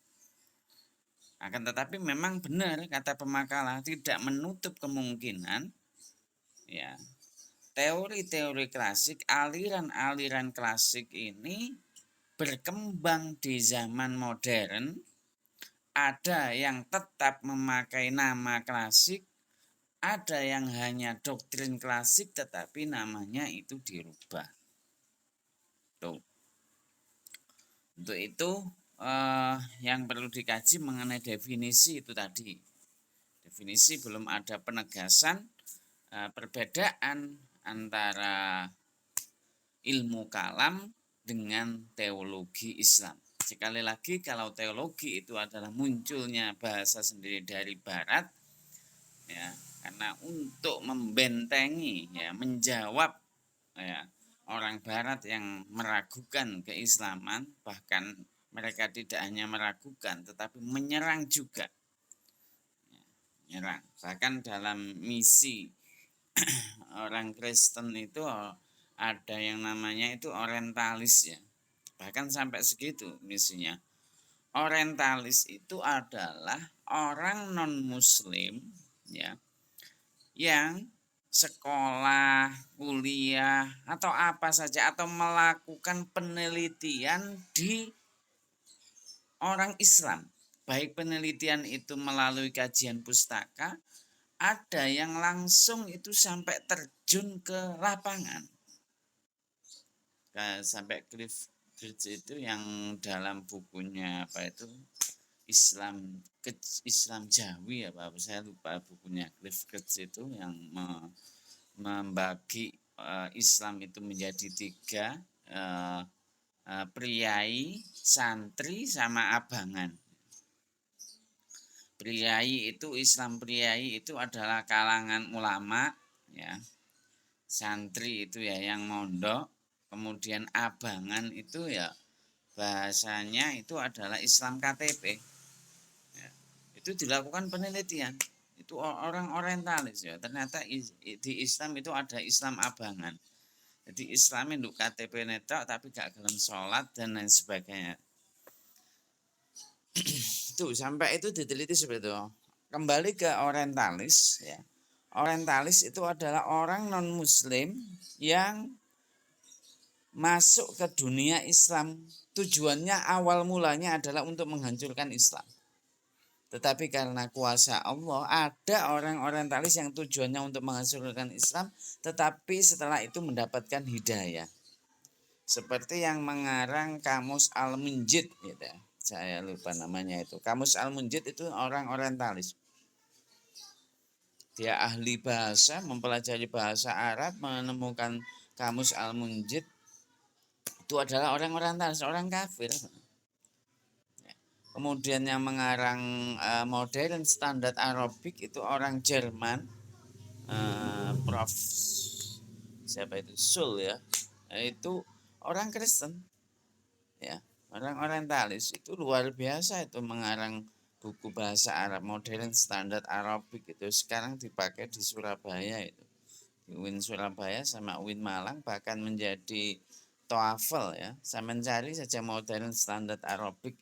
Akan tetapi memang benar kata Pemakala, tidak menutup kemungkinan, ya, teori-teori klasik, aliran-aliran klasik ini berkembang di zaman modern. Ada yang tetap memakai nama klasik, ada yang hanya doktrin klasik tetapi namanya itu dirubah. Tuh. Untuk itu yang perlu dikaji mengenai definisi itu tadi. Definisi belum ada penegasan perbedaan antara ilmu kalam dengan teologi Islam. Sekali lagi, kalau teologi itu adalah munculnya bahasa sendiri dari barat, ya, karena untuk membentengi, ya, menjawab, ya, orang barat yang meragukan keislaman, bahkan mereka tidak hanya meragukan tetapi menyerang juga, ya, menyerang. Bahkan dalam misi orang Kristen itu ada yang namanya itu orientalis, ya, bahkan sampai segitu misinya. Orientalis itu adalah orang non muslim, ya, yang sekolah, kuliah, atau apa saja, atau melakukan penelitian di orang Islam. Baik penelitian itu melalui kajian pustaka, ada yang langsung itu sampai terjun ke lapangan. Sampai Cliff itu yang dalam bukunya apa itu Islam Jawi, apa saya lupa bukunya, Cliff itu yang membagi Islam itu menjadi tiga, priai, santri, sama abangan. Priai itu, Islam priai itu adalah kalangan ulama, ya. Santri itu ya yang mondok, kemudian abangan itu ya bahasanya itu adalah Islam KTP. Ya, itu dilakukan penelitian. Itu orang orientalis ya. Ternyata di Islam itu ada Islam abangan. Jadi Islam itu KTP netral tapi gak gelem sholat dan lain sebagainya. Itu sampai itu diteliti seperti itu. Kembali ke orientalis ya. Orientalis itu adalah orang non muslim yang masuk ke dunia Islam. Tujuannya awal mulanya adalah untuk menghancurkan Islam. Tetapi karena kuasa Allah, ada orang orientalis yang tujuannya untuk menghancurkan Islam, tetapi setelah itu mendapatkan hidayah. Seperti yang mengarang Kamus Al-Munjid, gitu. Saya lupa namanya itu. Kamus Al-Munjid itu orang orientalis. Dia ahli bahasa, mempelajari bahasa Arab, menemukan Kamus Al-Munjid. Itu adalah orang orientalis, orang kafir. Kemudian yang mengarang modern standar Arabik itu orang Jerman, Prof. Siapa itu? Sul ya. Itu orang Kristen. Ya, orang orientalis itu luar biasa itu mengarang buku bahasa Arab modern standar Arabik itu sekarang dipakai di Surabaya itu. Di UIN Surabaya sama UIN Malang bahkan menjadi TOEFL ya. Saya mencari saja modern standar Arabik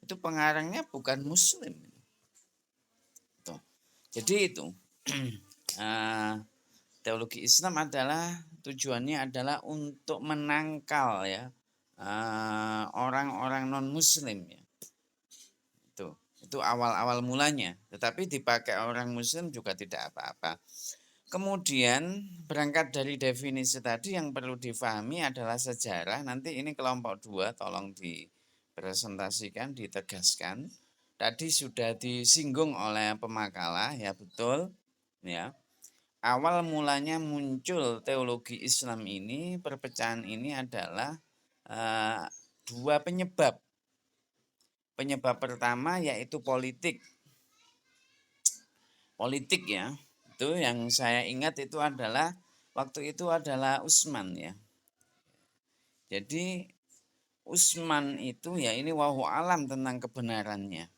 itu pengarangnya bukan muslim. Tuh. Jadi itu teologi Islam adalah tujuannya adalah untuk menangkal ya orang-orang non muslim ya. Itu awal-awal mulanya. Tetapi dipakai orang muslim juga tidak apa-apa. Kemudian berangkat dari definisi tadi yang perlu difahami adalah sejarah. Nanti ini kelompok 2 tolong dipresentasikan, ditegaskan. Tadi sudah disinggung oleh pemakalah ya betul ya. Awal mulanya muncul teologi Islam ini, perpecahan ini adalah dua penyebab. Penyebab pertama yaitu politik. Politik ya. Itu yang saya ingat itu adalah waktu itu adalah Utsman ya. Jadi Utsman itu ya ini wallahu alam tentang kebenarannya.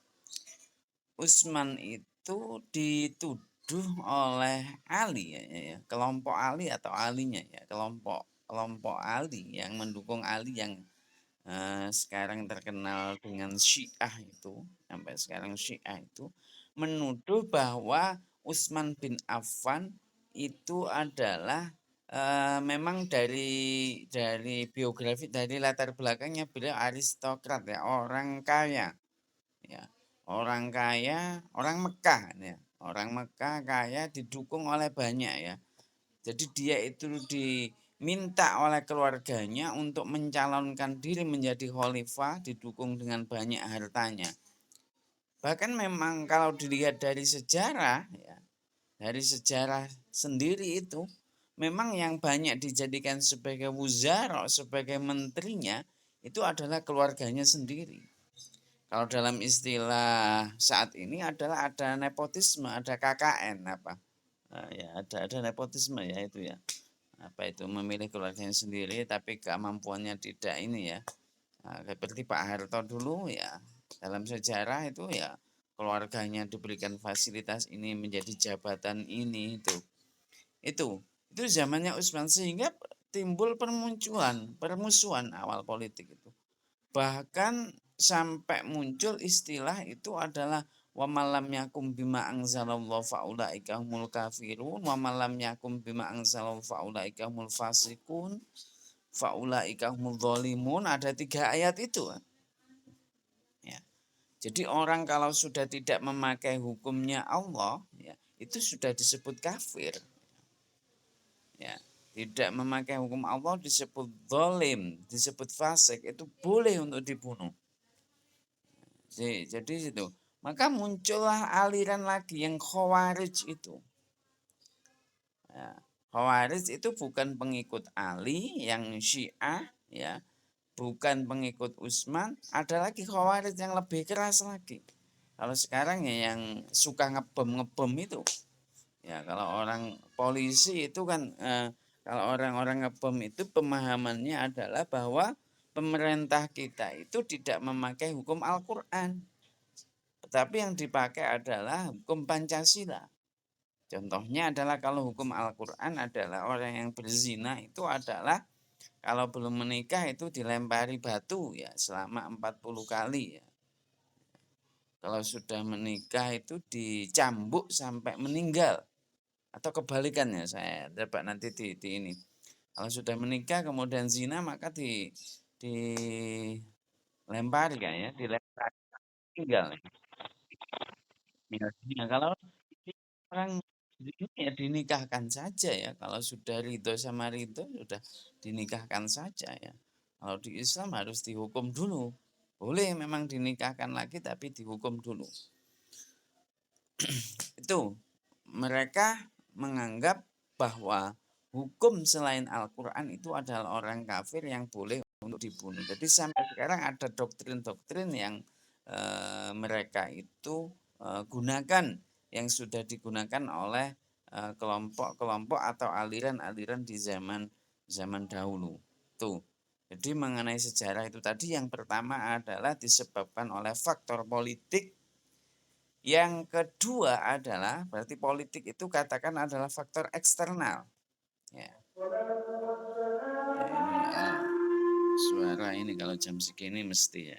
Utsman itu dituduh oleh Ali ya, kelompok Ali atau alinya ya, kelompok Ali yang mendukung Ali yang sekarang terkenal dengan Syiah itu, sampai sekarang Syiah itu menuduh bahwa Utsman bin Affan itu adalah memang dari biografi, dari latar belakangnya beliau aristokrat ya, orang kaya ya, orang kaya, orang Mekah ya, orang Mekah kaya didukung oleh banyak ya. Jadi dia itu diminta oleh keluarganya untuk mencalonkan diri menjadi khalifah, didukung dengan banyak hartanya. Bahkan memang kalau dilihat dari sejarah ya, dari sejarah sendiri itu memang yang banyak dijadikan sebagai wuzara, sebagai menterinya itu adalah keluarganya sendiri. Kalau dalam istilah saat ini adalah ada nepotisme, ada KKN apa? Ya ada nepotisme ya itu ya. Apa itu memilih keluarganya sendiri tapi kemampuannya tidak ini ya. Seperti Pak Harto dulu ya, dalam sejarah itu ya keluarganya diberikan fasilitas ini menjadi jabatan ini itu zamannya Utsman, sehingga timbul permusuhan awal politik itu, bahkan sampai muncul istilah itu adalah wa malam yakum bima anzalallahu faulaika humul kafirun wa malam yakum bima anzalallahu faulaika humul fasikun faulaika humul zalimun. Ada 3 ayat itu ya. Jadi orang kalau sudah tidak memakai hukumnya Allah ya, itu sudah disebut kafir ya. Tidak memakai hukum Allah disebut zalim, disebut fasik, itu boleh untuk dibunuh. Jadi itu, maka muncullah aliran lagi yang Khawarij itu. Ya, Khawarij itu bukan pengikut Ali yang Syiah ya, bukan pengikut Utsman, ada lagi Khawarij yang lebih keras lagi. Kalau sekarang ya yang suka ngebom itu. Ya, kalau orang polisi itu kan kalau orang-orang ngebom itu pemahamannya adalah bahwa pemerintah kita itu tidak memakai hukum Al-Quran, tetapi yang dipakai adalah hukum Pancasila. Contohnya adalah kalau hukum Al-Quran adalah orang yang berzina itu adalah kalau belum menikah itu dilempari batu ya selama 40 kali ya. Kalau sudah menikah itu dicambuk sampai meninggal. Atau kebalikannya, saya coba nanti di ini. Kalau sudah menikah kemudian zina maka dilempari kan ya, dilempari tinggal. Ya, kalau orang ini ya dinikahkan saja ya. Kalau sudah ridho sama ridho sudah dinikahkan saja ya. Kalau di Islam harus dihukum dulu. Boleh memang dinikahkan lagi tapi dihukum dulu. Itu mereka menganggap bahwa hukum selain Al-Quran itu adalah orang kafir yang boleh untuk dibunuh. Jadi sampai sekarang ada doktrin-doktrin yang mereka itu gunakan, yang sudah digunakan oleh kelompok-kelompok atau aliran-aliran di zaman dahulu. Tuh. Jadi mengenai sejarah itu tadi yang pertama adalah disebabkan oleh faktor politik. Yang kedua adalah berarti politik itu katakan adalah faktor eksternal. Ya. Ya, ini suara ini kalau jam segini mesti ya.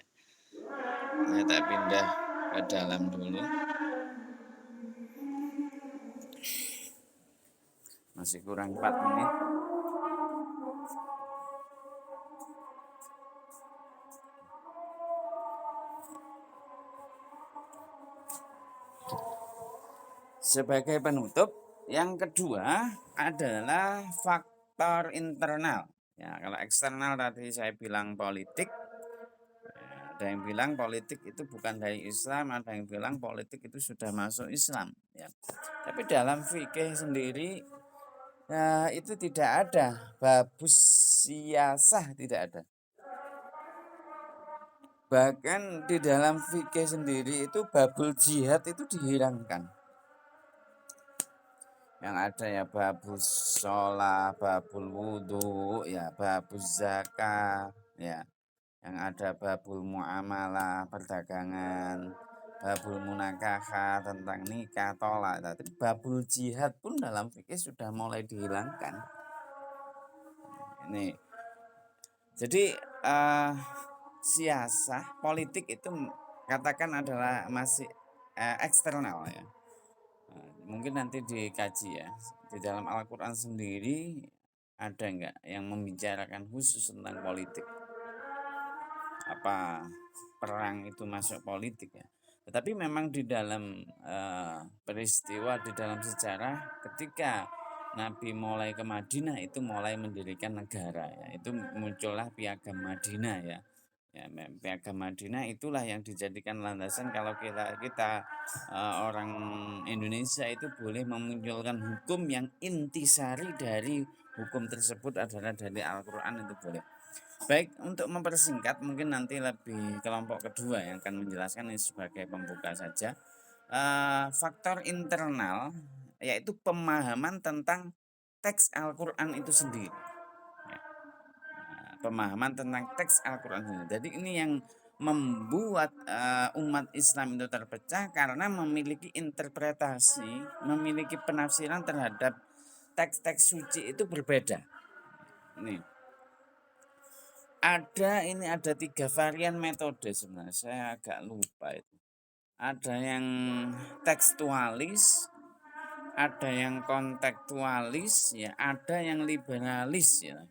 Saya tak pindah ke dalam dulu. Masih kurang 4 menit. Sebagai penutup, yang kedua adalah faktor internal. Ya, kalau eksternal tadi saya bilang politik. Ada yang bilang politik itu bukan dari Islam, ada yang bilang politik itu sudah masuk Islam. Ya. Tapi dalam fikih sendiri ya, itu tidak ada babus siyasah, tidak ada. Bahkan di dalam fikih sendiri itu babul jihad itu dihilangkan. Yang ada ya babus sholat, babul wudhu, ya babus zakah, ya. Yang ada babul muamalah, perdagangan, babul munakahah tentang nikah, tolak. Tapi babul jihad pun dalam fikih sudah mulai dihilangkan. Ini. Jadi siasah politik itu katakan adalah masih eksternal ya. Mungkin nanti dikaji ya. Di dalam Al-Quran sendiri ada enggak yang membicarakan khusus tentang politik? Apa perang itu masuk politik ya? Tetapi memang di dalam peristiwa, di dalam sejarah ketika Nabi mulai ke Madinah itu mulai mendirikan negara ya. Itu muncullah Piagam Madinah ya. Ya, Piagam Madinah itulah yang dijadikan landasan kalau kita orang Indonesia itu boleh memunculkan hukum yang intisari dari hukum tersebut adalah dari Al-Quran, itu boleh. Baik, untuk mempersingkat mungkin nanti lebih kelompok kedua yang akan menjelaskan ini sebagai pembuka saja. Faktor internal yaitu pemahaman tentang teks Al-Quran itu sendiri. Pemahaman tentang teks Al-Quran sendiri. Jadi ini yang membuat umat Islam itu terpecah karena memiliki interpretasi, memiliki penafsiran terhadap teks-teks suci itu berbeda. Ini ada 3 varian metode sebenarnya. Saya agak lupa itu. Ada yang tekstualis, ada yang kontekstualis, ya, ada yang liberalis ya.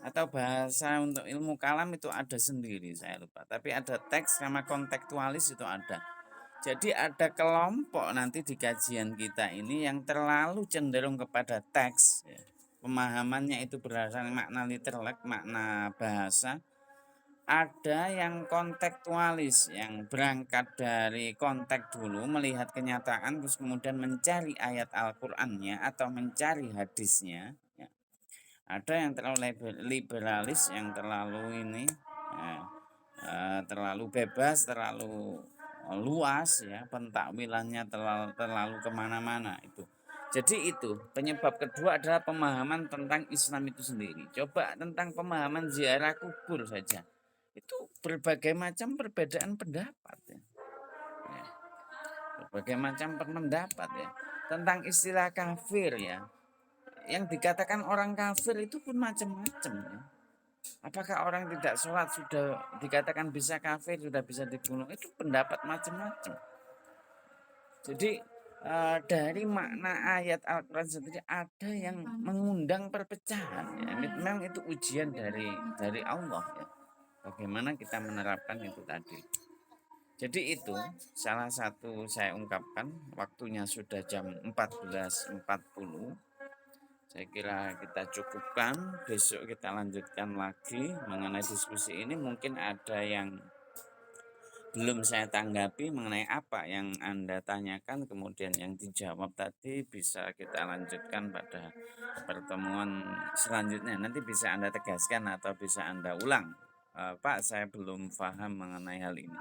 Atau bahasa untuk ilmu kalam itu ada sendiri, saya lupa. Tapi ada teks sama kontekstualis itu ada. Jadi ada kelompok nanti di kajian kita ini yang terlalu cenderung kepada teks ya. Pemahamannya itu berdasarkan makna literalek, makna bahasa. Ada yang kontekstualis yang berangkat dari konteks dulu, melihat kenyataan terus kemudian mencari ayat Al-Qur'annya atau mencari hadisnya ya. Ada yang terlalu liberalis, yang terlalu ini ya, terlalu bebas, terlalu luas ya, pentakwilannya terlalu kemana-mana itu. Jadi itu penyebab kedua adalah pemahaman tentang Islam itu sendiri. Coba tentang pemahaman ziarah kubur saja. Itu berbagai macam perbedaan pendapat ya. Ya, berbagai macam pendapat ya. Tentang istilah kafir ya. Yang dikatakan orang kafir itu pun macam-macam ya. Apakah orang tidak sholat sudah dikatakan bisa kafir, sudah bisa dibunuh? Itu pendapat macam-macam. Jadi dari makna ayat Al-Quran sendiri ada yang mengundang perpecahan. Ya. Memang itu ujian dari Allah ya. Bagaimana kita menerapkan itu tadi. Jadi itu salah satu saya ungkapkan, waktunya sudah jam 14.40. Saya kira kita cukupkan, besok kita lanjutkan lagi mengenai diskusi ini. Mungkin ada yang belum saya tanggapi mengenai apa yang Anda tanyakan, kemudian yang dijawab tadi bisa kita lanjutkan pada pertemuan selanjutnya. Nanti bisa Anda tegaskan atau bisa Anda ulang. Pak, saya belum paham mengenai hal ini.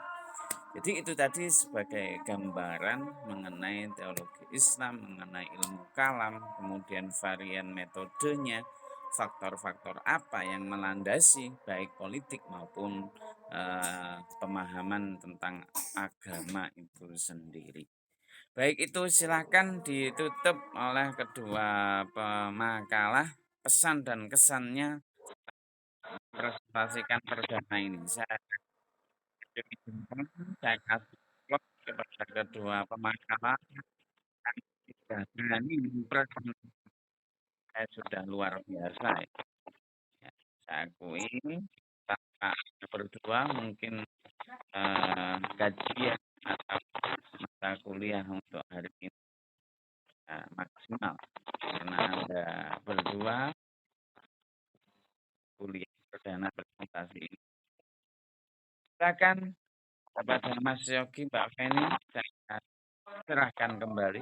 Jadi itu tadi sebagai gambaran mengenai teologi Islam, mengenai ilmu kalam, kemudian varian metodenya, faktor-faktor apa yang melandasi baik politik maupun pemahaman tentang agama itu sendiri. Baik, itu silakan ditutup oleh kedua pemakalah pesan dan kesannya presentasikan perdana ini. Saya kasih slot kepada kedua pemakalah yang tidak berani mempresentasikan. Saya sudah luar biasa ya. Ya, saya akui tanpa berdua mungkin gajian atau mata kuliah untuk hari ini maksimal karena Anda berdua kuliah perdana presentasi ini. Silakan kepada Mas Yogi, Mbak Feni, saya serahkan kembali.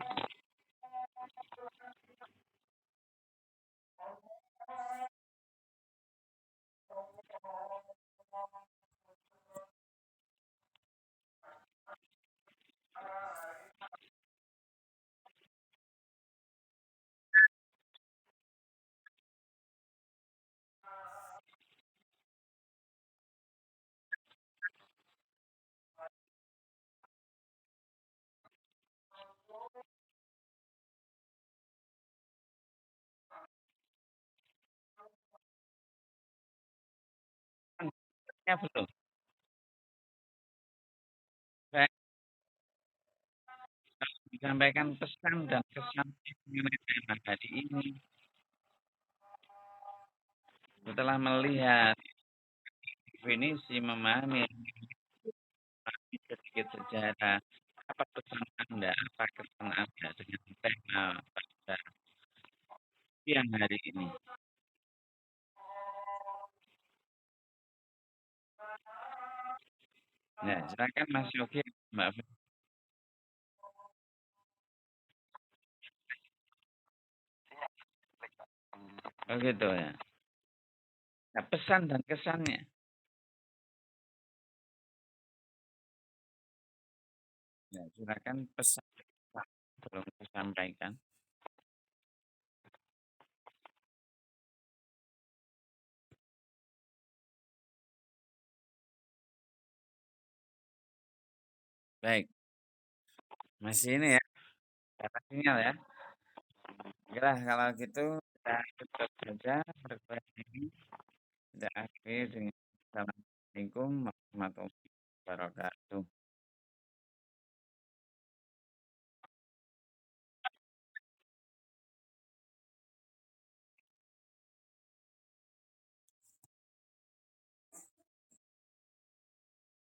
Ya betul. Saya menyampaikan pesan dan kesan mengenai tema tadi ini setelah melihat definisi memahami sedikit sejarah apa pesan Anda, apa kesan Anda dengan tema pada siang hari ini. Ya, silakan Mas Yogi, Mbak Feni. Oh gitu ya. Nah, pesan dan kesannya. Ya, silakan pesan belum disampaikan. Baik, masih ini ya, dapat sinyal ya. Oke kalau gitu kita tutup saja pertemuan ini. Kita akhiri dengan Assalamualaikum warahmatullahi wabarakatuh.